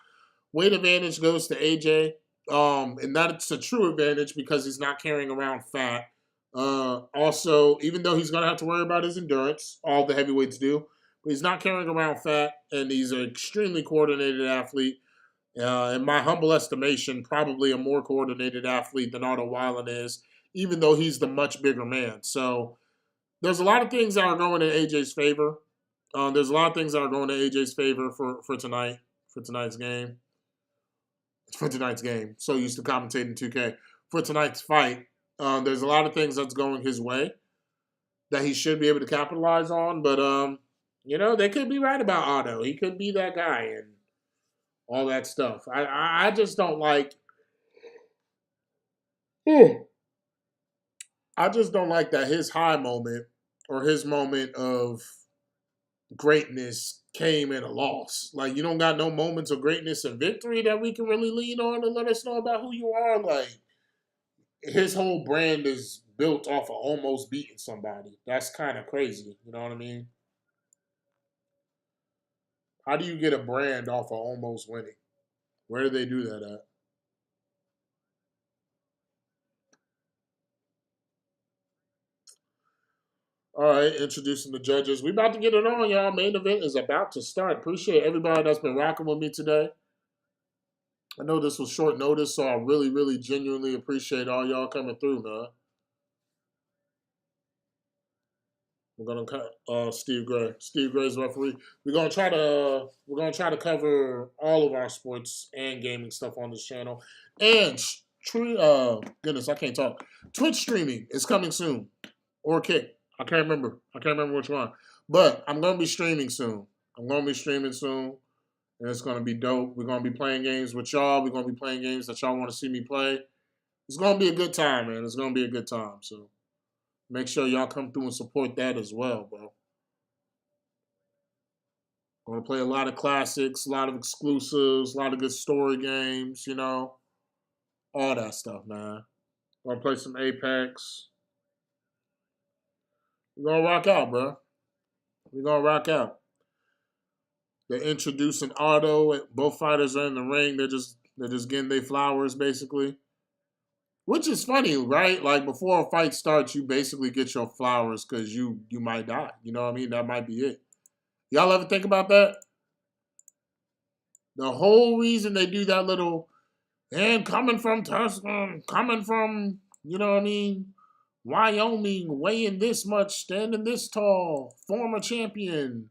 Weight advantage goes to AJ. And that's a true advantage because he's not carrying around fat. Also, even though he's going to have to worry about his endurance, all the heavyweights do, but he's not carrying around fat, and he's an extremely coordinated athlete. In my humble estimation, probably a more coordinated athlete than Otto WALLIN is, even though he's the much bigger man. So there's a lot of things that are going in AJ's favor. There's a lot of things that are going to AJ's favor for tonight, for tonight's game. For tonight's game. So used to commentating 2K. For tonight's fight, there's a lot of things that's going his way that he should be able to capitalize on. But, you know, they could be right about Otto. He could be that guy and all that stuff. I just don't like. I just don't like that his high moment or his moment of greatness came in a loss. Like, you don't got no moments of greatness and victory that we can really lean on and let us know about who you are. Like, his whole brand is built off of almost beating somebody. That's kind of crazy. You know what I mean? How do you get a brand off of almost winning? Where do they do that at? All right, introducing the judges. We about to get it on, y'all. Main event is about to start. Appreciate everybody that's been rocking with me today. I know this was short notice, so I really, really genuinely appreciate all y'all coming through, man. We're gonna cut Steve Gray. Steve Gray's referee. We're gonna try to cover all of our sports and gaming stuff on this channel. And goodness, I can't talk. Twitch streaming is coming soon. Or Kick. I can't remember. I can't remember which one. But I'm gonna be streaming soon. And it's gonna be dope. We're gonna be playing games with y'all. We're gonna be playing games that y'all want to see me play. It's gonna be a good time, man. It's gonna be a good time. So make sure y'all come through and support that as well, bro. I'm gonna play a lot of classics, a lot of exclusives, a lot of good story games, you know, all that stuff, man. Gonna play some Apex. We're gonna rock out, bro. We're gonna rock out. They're introducing Otto. Both fighters are in the ring. They're just getting their flowers, basically. Which is funny, right? Like before a fight starts, you basically get your flowers because you might die. You know what I mean? That might be it. Y'all ever think about that? The whole reason they do that little, and coming from Tucson, coming from, you know what I mean, Wyoming, weighing this much, standing this tall, former champion,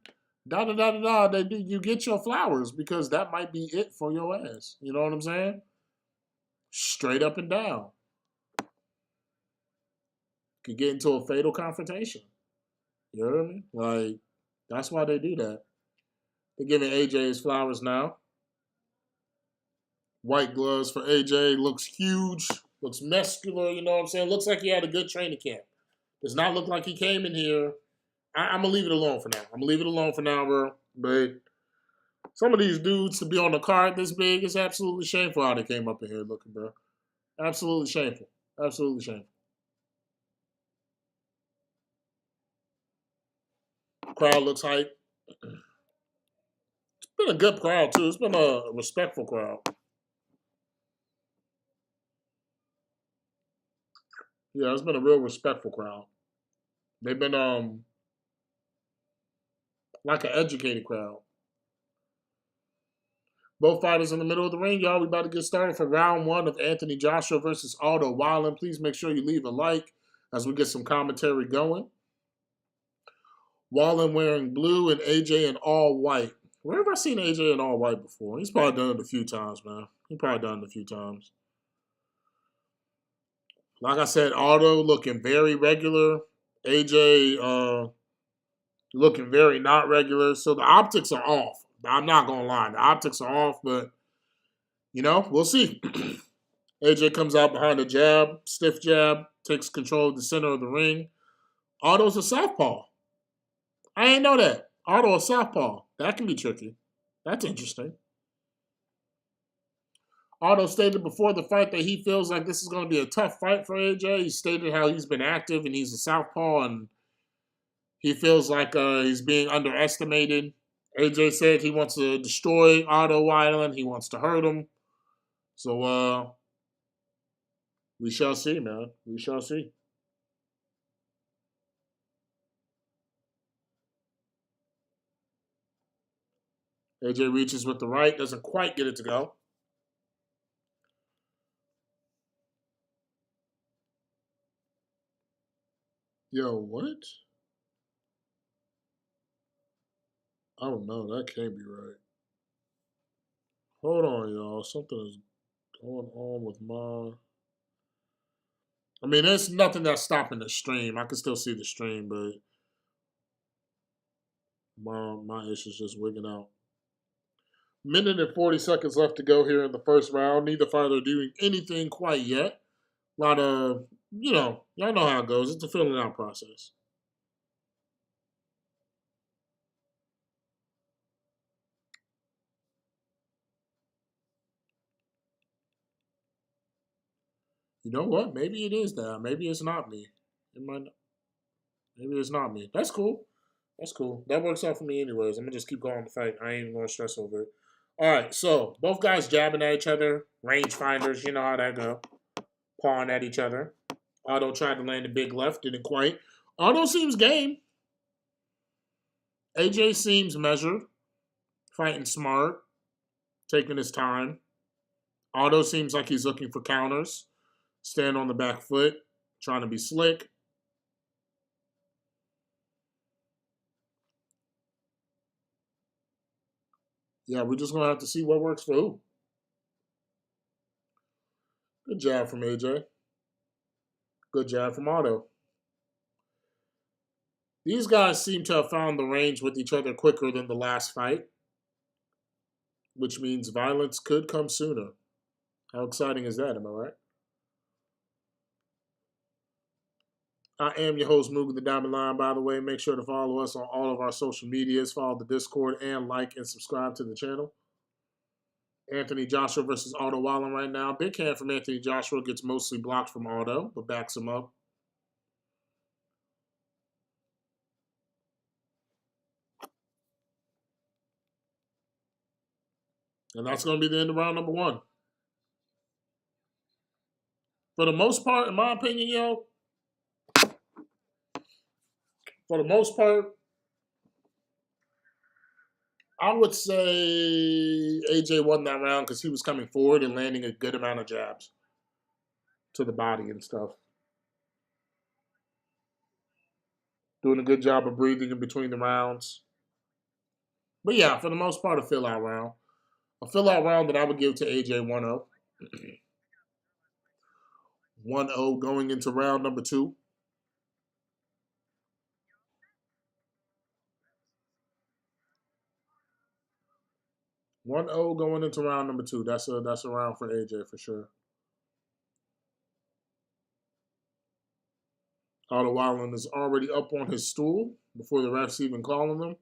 da da da da da. They do, you get your flowers because that might be it for your ass. You know what I'm saying? Straight up and down. Could get into a fatal confrontation. You know what I mean? Like, that's why they do that. They're giving AJ his flowers now. White gloves for AJ. Looks huge. Looks muscular, you know what I'm saying? Looks like he had a good training camp. Does not look like he came in here. I'm going to leave it alone for now. I'm going to leave it alone for now, bro. But some of these dudes to be on the card this big is absolutely shameful how they came up in here looking, bro. Absolutely shameful. Absolutely shameful. Crowd looks hype. It's been a good crowd, too. It's been a respectful crowd. Yeah, it's been a real respectful crowd. They've been like an educated crowd. Both fighters in the middle of the ring, y'all. We about to get started for round one of Anthony Joshua versus OTTO WALLIN. Please make sure you leave a like as we get some commentary going. WALLIN wearing blue and AJ in all white. Where have I seen AJ in all white before? He's probably done it a few times, man. He probably done it a few times. Like I said, OTTO looking very regular. AJ looking very not regular. So the optics are off. I'm not going to lie. The optics are off, but, you know, we'll see. AJ comes out behind a jab, stiff jab, takes control of the center of the ring. OTTO's a southpaw. I ain't know that. OTTO a southpaw. That can be tricky. That's interesting. OTTO stated before the fight that he feels like this is going to be a tough fight for AJ. He stated how he's been active and he's a southpaw and he feels like he's being underestimated. AJ said he wants to destroy OTTO WALLIN. He wants to hurt him. So we shall see, man. We shall see. AJ reaches with the right, doesn't quite get it to go. Yo, what? Oh no, that can't be right. Hold on, y'all. Something is going on with my. I mean, there's nothing that's stopping the stream. I can still see the stream, but my issue's just wigging out. Minute and 40 seconds left to go here in the first round. Neither fighter doing anything quite yet. A lot of, you know, y'all know how it goes. It's a filling out process. You know what? Maybe it is that. Maybe it's not me. It might. Maybe it's not me. That's cool. That's cool. That works out for me anyways. I'm gonna just keep going to fight. I ain't even gonna stress over it. All right, so both guys jabbing at each other, range finders. You know how that go. Pawing at each other. OTTO tried to land a big left, didn't quite. OTTO seems game. AJ seems measured, fighting smart, taking his time. OTTO seems like he's looking for counters, stand on the back foot, trying to be slick. Yeah, we're just gonna have to see what works for who. Good jab from AJ. Good jab from OTTO. These guys seem to have found the range with each other quicker than the last fight, which means violence could come sooner. How exciting is that, am I right? I am your host, Mugen the Diamond Lion, by the way. Make sure to follow us on all of our social medias, follow the Discord, and like and subscribe to the channel. Anthony Joshua versus OTTO WALLIN right now. Big hand from Anthony Joshua gets mostly blocked from OTTO, but backs him up. And that's going to be the end of round number one. For the most part, in my opinion, yo, for the most part, I would say AJ won that round because he was coming forward and landing a good amount of jabs to the body and stuff. Doing a good job of breathing in between the rounds. But yeah, for the most part, a fill out round. A fill out round that I would give to AJ 1-0. 1-0 going into round number 2. 1-0 going into round number 2. That's a round for AJ for sure. Otto WALLIN is already up on his stool before the refs even calling them.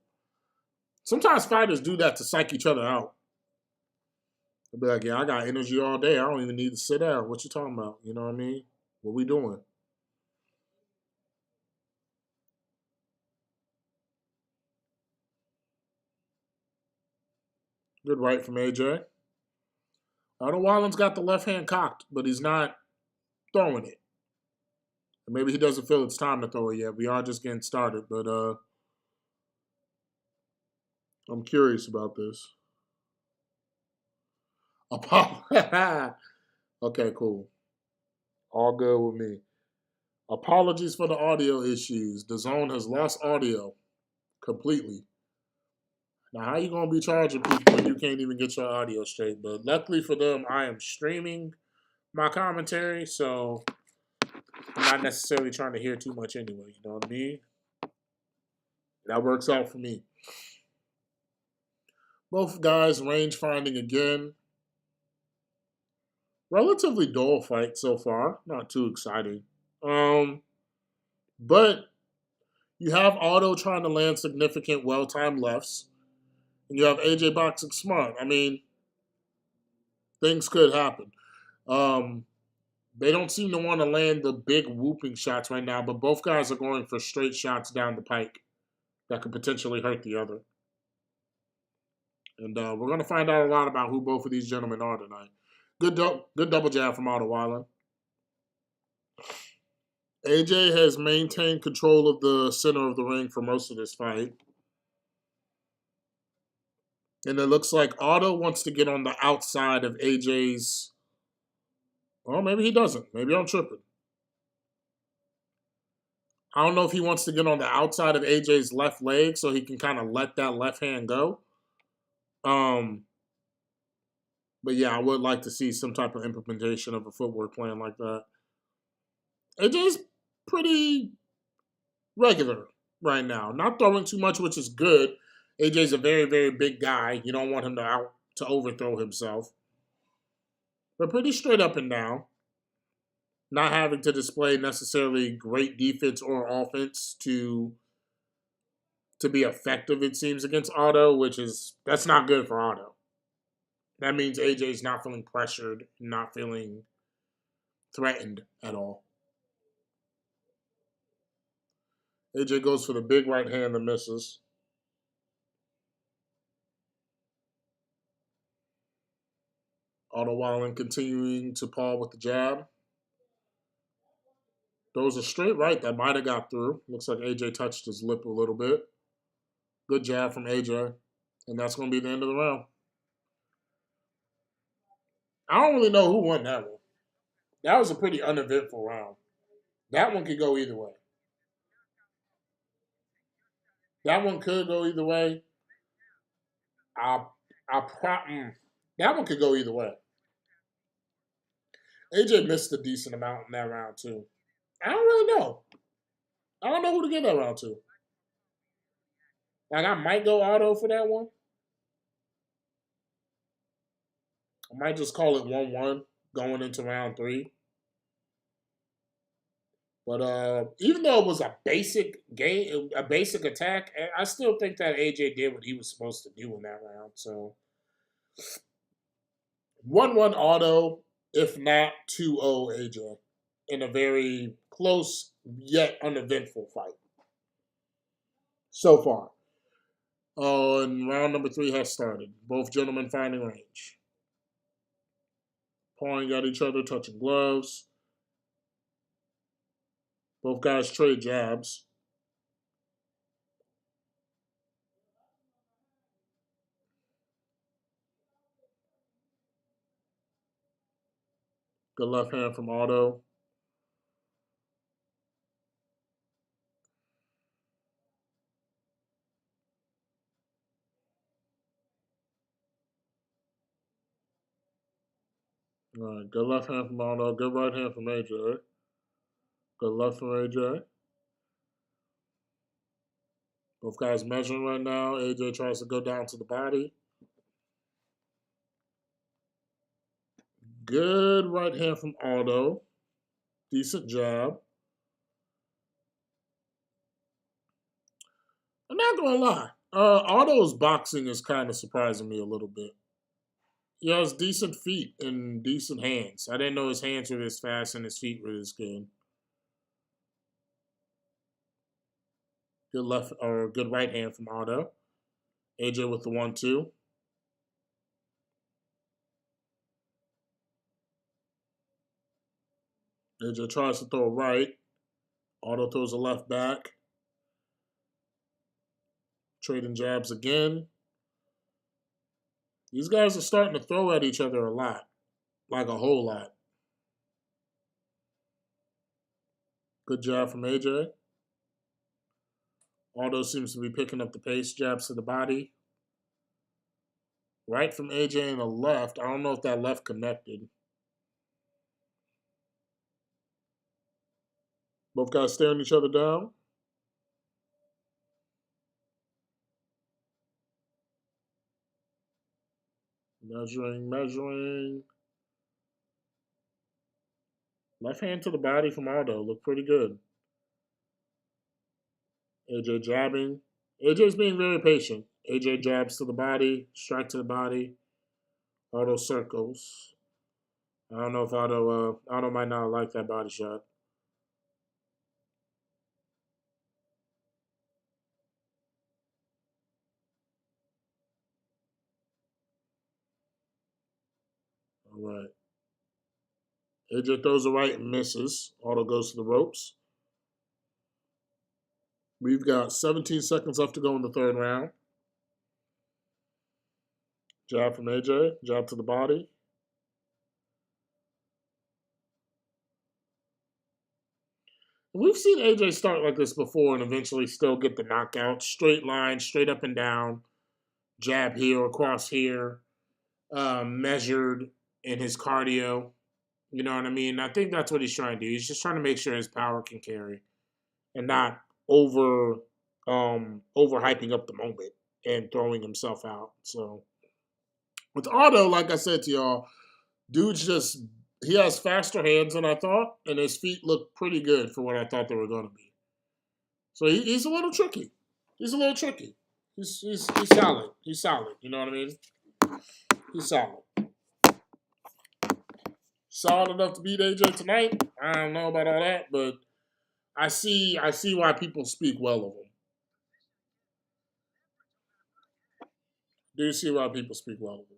Sometimes fighters do that to psych each other out. They'll be like, yeah, I got energy all day. I don't even need to sit down. What you talking about? You know what I mean? What we doing? Good right from AJ. Otto WALLIN's got the left hand cocked, but he's not throwing it. Maybe he doesn't feel it's time to throw it yet. We are just getting started, but I'm curious about this. Okay, cool. All good with me. Apologies for the audio issues. The zone has lost audio completely. Now, how you gonna be charging people when you can't even get your audio straight? But luckily for them, I am streaming my commentary, so I'm not necessarily trying to hear too much anyway. You know what I mean? That works out for me. Both guys range finding again. Relatively dull fight so far. Not too exciting. But you have Otto trying to land significant well-timed lefts. And you have AJ boxing smart. I mean, things could happen. They don't seem to want to land the big whooping shots right now, but both guys are going for straight shots down the pike that could potentially hurt the other. And we're going to find out a lot about who both of these gentlemen are tonight. Good double jab from Otto WALLIN. AJ has maintained control of the center of the ring for most of this fight. And it looks like Otto wants to get on the outside of AJ's. Well, maybe he doesn't. Maybe I'm tripping. I don't know if he wants to get on the outside of AJ's left leg so he can kind of let that left hand go. But yeah, I would like to see some type of implementation of a footwork plan like that. AJ's pretty regular right now. Not throwing too much, which is good. AJ's a very, very big guy. You don't want him to overthrow himself. But pretty straight up and down. Not having to display necessarily great defense or offense to be effective, it seems, against Otto, that's not good for Otto. That means AJ's not feeling pressured, not feeling threatened at all. AJ goes for the big right hand that misses. Otto WALLIN continuing to paw with the jab. Throws a straight right that might have got through. Looks like AJ touched his lip a little bit. Good jab from AJ. And that's going to be the end of the round. I don't really know who won that one. That was a pretty uneventful round. That one could go either way. That one could go either way. That one could go either way. AJ missed a decent amount in that round too. I don't really know. I don't know who to give that round to. Like I might go Otto for that one. I might just call it 1-1 going into round 3. But even though it was a basic game, a basic attack, I still think that AJ did what he was supposed to do in that round. So 1-1 Otto, if not 2-0 AJ, in a very close yet uneventful fight so far. And round number 3 has started. Both gentlemen finding range. Pawing at each other, touching gloves. Both guys trade jabs. Good left hand from Otto. All right, good left hand from Otto. Good right hand from AJ. Good left from AJ. Both guys measuring right now. AJ tries to go down to the body. Good right hand from Otto. Decent jab. I'm not gonna lie. Otto's boxing is kind of surprising me a little bit. He has decent feet and decent hands. I didn't know his hands were this fast and his feet were this good. Good left or good right hand from Otto. AJ with the 1-2. AJ tries to throw a right. Otto throws a left back. Trading jabs again. These guys are starting to throw at each other a lot. Like a whole lot. Good jab from AJ. Otto seems to be picking up the pace. Jabs to the body. Right from AJ and a left. I don't know if that left connected. Both guys staring each other down. Measuring, measuring. Left hand to the body from Aldo. Looked pretty good. AJ jabbing. AJ's being very patient. AJ jabs to the body, strike to the body. Aldo circles. I don't know if Aldo might not like that body shot. All right. AJ throws a right and misses. Aldo goes to the ropes. We've got 17 seconds left to go in the third round. Jab from AJ. Jab to the body. We've seen AJ start like this before and eventually still get the knockout. Straight line, straight up and down. Jab here, across here. Measured in his cardio. You know what I mean? I think that's what he's trying to do. He's just trying to make sure his power can carry and not overhyping up the moment and throwing himself out. So with Otto, like I said to y'all, dude's just he has faster hands than I thought, and his feet look pretty good for what I thought they were going to be. So he's a little tricky. He's a little tricky. He's solid. He's solid. You know what I mean? He's solid. Solid enough to beat AJ tonight. I don't know about all that, but I see why people speak well of him. Do you see why people speak well of him?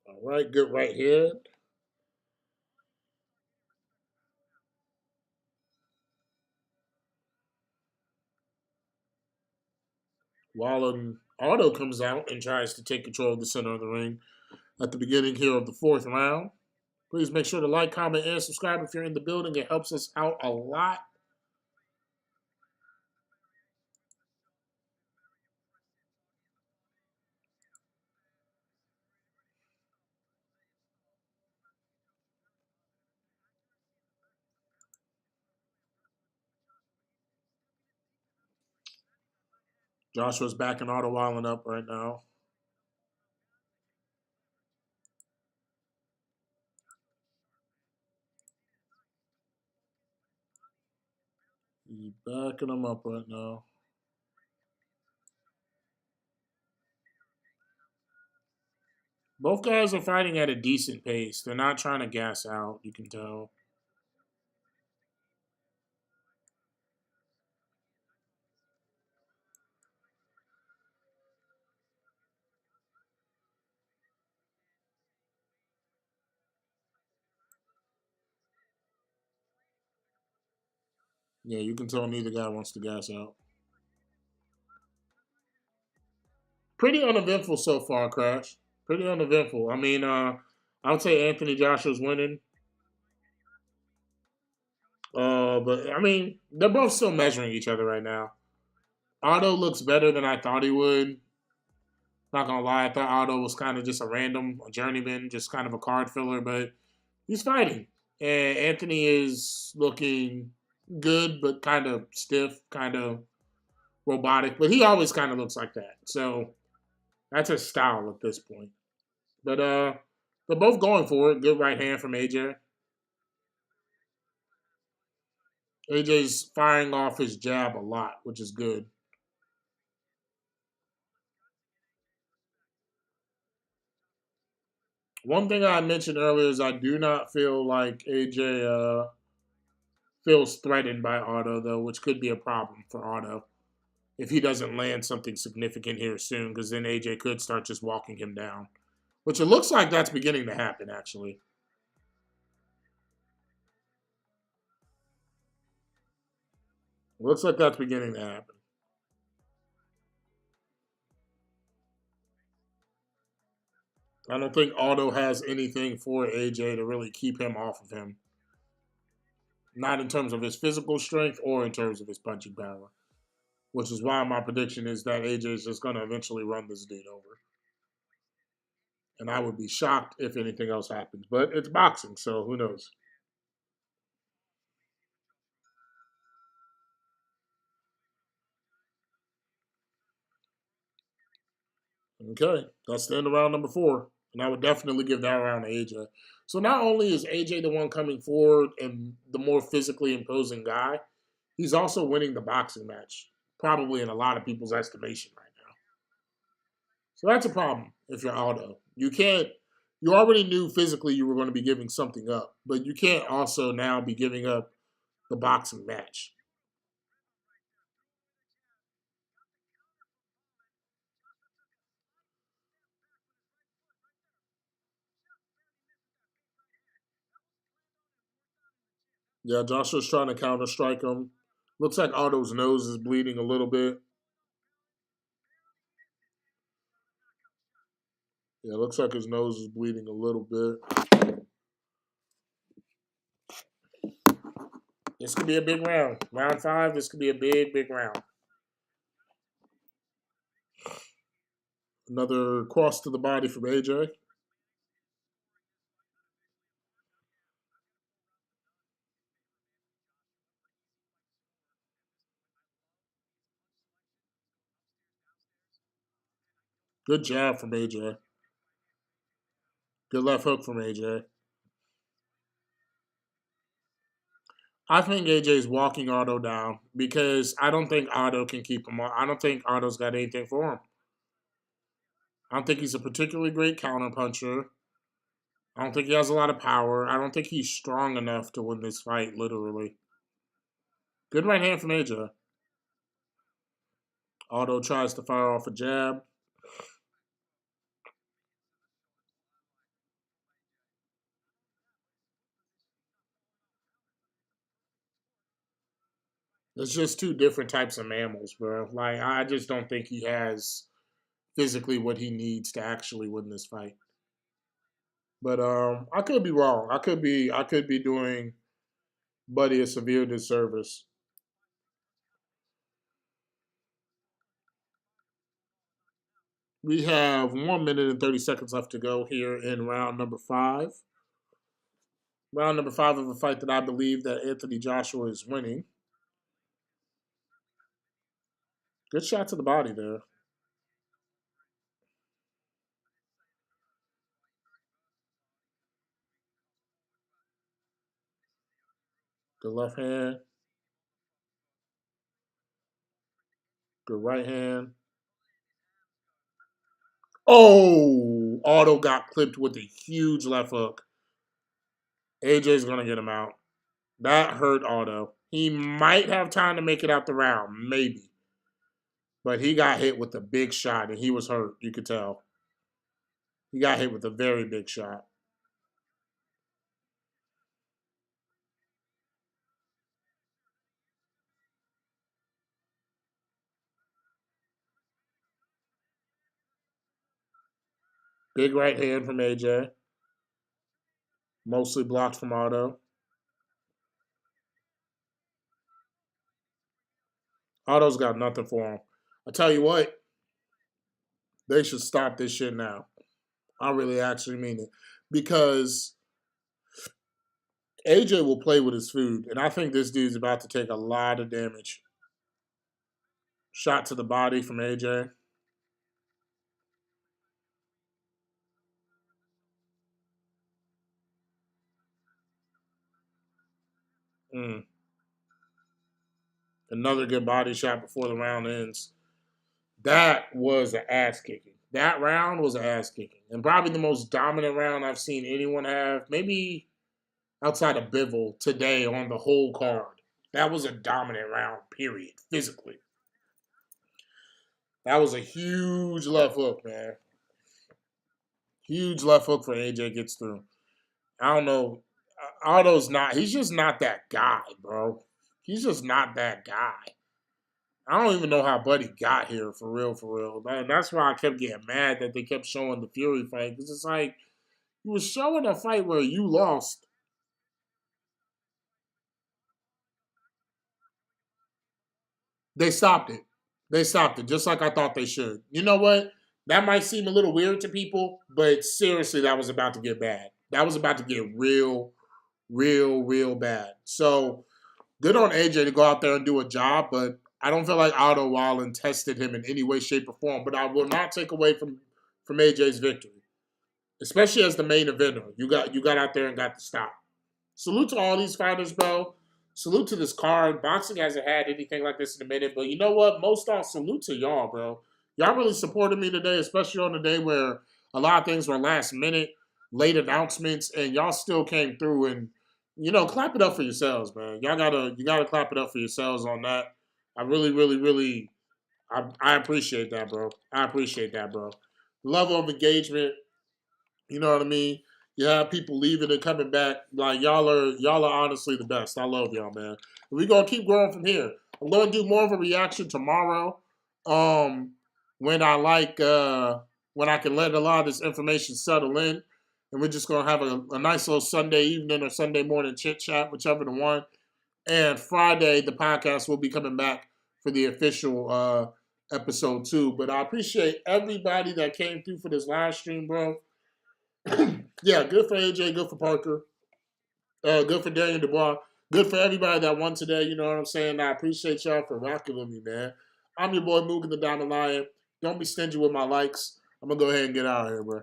All right, good right hand. WALLIN Auto comes out and tries to take control of the center of the ring at the beginning here of the fourth round. Please make sure to like, comment, and subscribe if you're in the building. It helps us out a lot. Joshua's backing Auto Wilding up right now. He's backing him up right now. Both guys are fighting at a decent pace. They're not trying to gas out, you can tell. Yeah, you can tell neither guy wants to gas out. Pretty uneventful so far, Crash. Pretty uneventful. I mean, I would say Anthony Joshua's winning. But I mean, they're both still measuring each other right now. Otto looks better than I thought he would. Not gonna lie, I thought Otto was kind of just a random a journeyman, just kind of a card filler, but he's fighting. And Anthony is looking good, but kind of stiff, kind of robotic. But he always kind of looks like that. So that's his style at this point. But they're both going for it. Good right hand from AJ. AJ's firing off his jab a lot, which is good. One thing I mentioned earlier is I do not feel like AJ feels threatened by Otto, though, which could be a problem for Otto if he doesn't land something significant here soon, because then AJ could start just walking him down, which it looks like that's beginning to happen, actually. It looks like that's beginning to happen. I don't think Otto has anything for AJ to really keep him off of him. Not in terms of his physical strength or in terms of his punching power. Which is why my prediction is that AJ is just going to eventually run this dude over. And I would be shocked if anything else happens. But it's boxing, so who knows? Okay, that's the end of round number 4. And I would definitely give that round to AJ. So not only is AJ the one coming forward and the more physically imposing guy, he's also winning the boxing match, probably in a lot of people's estimation right now. So that's a problem if you're Aldo. You can't, you already knew physically you were going to be giving something up, but you can't also now be giving up the boxing match. Yeah, Joshua's trying to counter strike him. Looks like Aldo's nose is bleeding a little bit. Yeah, looks like his nose is bleeding a little bit. This could be a big round. Round 5, this could be a big, big round. Another cross to the body from AJ. Good jab from AJ. Good left hook from AJ. I think AJ's walking Otto down because I don't think Otto can keep him on. I don't think Otto's got anything for him. I don't think he's a particularly great counter puncher. I don't think he has a lot of power. I don't think he's strong enough to win this fight, literally. Good right hand from AJ. Otto tries to fire off a jab. It's just two different types of mammals, bro. Like, I just don't think he has physically what he needs to actually win this fight. But I could be wrong. I could be doing Buddy a severe disservice. We have 1 minute and 30 seconds left to go here in round number 5. Round number 5 of a fight that I believe that Anthony Joshua is winning. Good shot to the body there. Good left hand. Good right hand. Oh, Otto got clipped with a huge left hook. AJ's going to get him out. That hurt Otto. He might have time to make it out the round, maybe. But he got hit with a big shot and he was hurt, you could tell. He got hit with a very big shot. Big right hand from AJ. Mostly blocked from Otto. Otto's got nothing for him. I tell you what, they should stop this shit now. I really actually mean it. Because AJ will play with his food, and I think this dude's about to take a lot of damage. Shot to the body from AJ. Mm. Another good body shot before the round ends. That was an ass kicking. That round was an ass kicking. And probably the most dominant round I've seen anyone have, maybe outside of Bivol today on the whole card. That was a dominant round, period, physically. That was a huge left hook, man. Huge left hook for AJ gets through. I don't know. Otto's not, he's just not that guy, bro. He's just not that guy. I don't even know how Buddy got here, for real, for real. That's why I kept getting mad that they kept showing the Fury fight. Because it's like, you were showing a fight where you lost. They stopped it. They stopped it, just like I thought they should. You know what? That might seem a little weird to people, but seriously, that was about to get bad. That was about to get real, real bad. So, good on AJ to go out there and do a job, but I don't feel like Otto Wallin tested him in any way, shape, or form. But I will not take away from AJ's victory, especially as the main eventer. You got out there and got the stop. Salute to all these fighters, bro. Salute to this card. Boxing hasn't had anything like this in a minute, but you know what? Most all salute to y'all, bro. Y'all really supported me today, especially on the day where a lot of things were last minute, late announcements, and y'all still came through and clap it up for yourselves, man. You gotta clap it up for yourselves on that. I really, I appreciate that, bro. I appreciate that, bro. Level of engagement, you know what I mean? You have people leaving and coming back. Like y'all are honestly the best. I love y'all, man. We're gonna keep growing from here. I'm gonna do more of a reaction tomorrow. Um when I when I can let a lot of this information settle in. And we're just gonna have a nice little Sunday evening or Sunday morning chit chat, whichever the one. And Friday, the podcast will be coming back for the official episode 2. But I appreciate everybody that came through for this live stream, bro. Yeah, good for AJ, good for Parker, good for Daniel Dubois, good for everybody that won today. You know what I'm saying? I appreciate y'all for rocking with me, man. I'm your boy Moog the Diamond Lion. Don't be stingy with my likes. I'm gonna go ahead and get out of here, bro.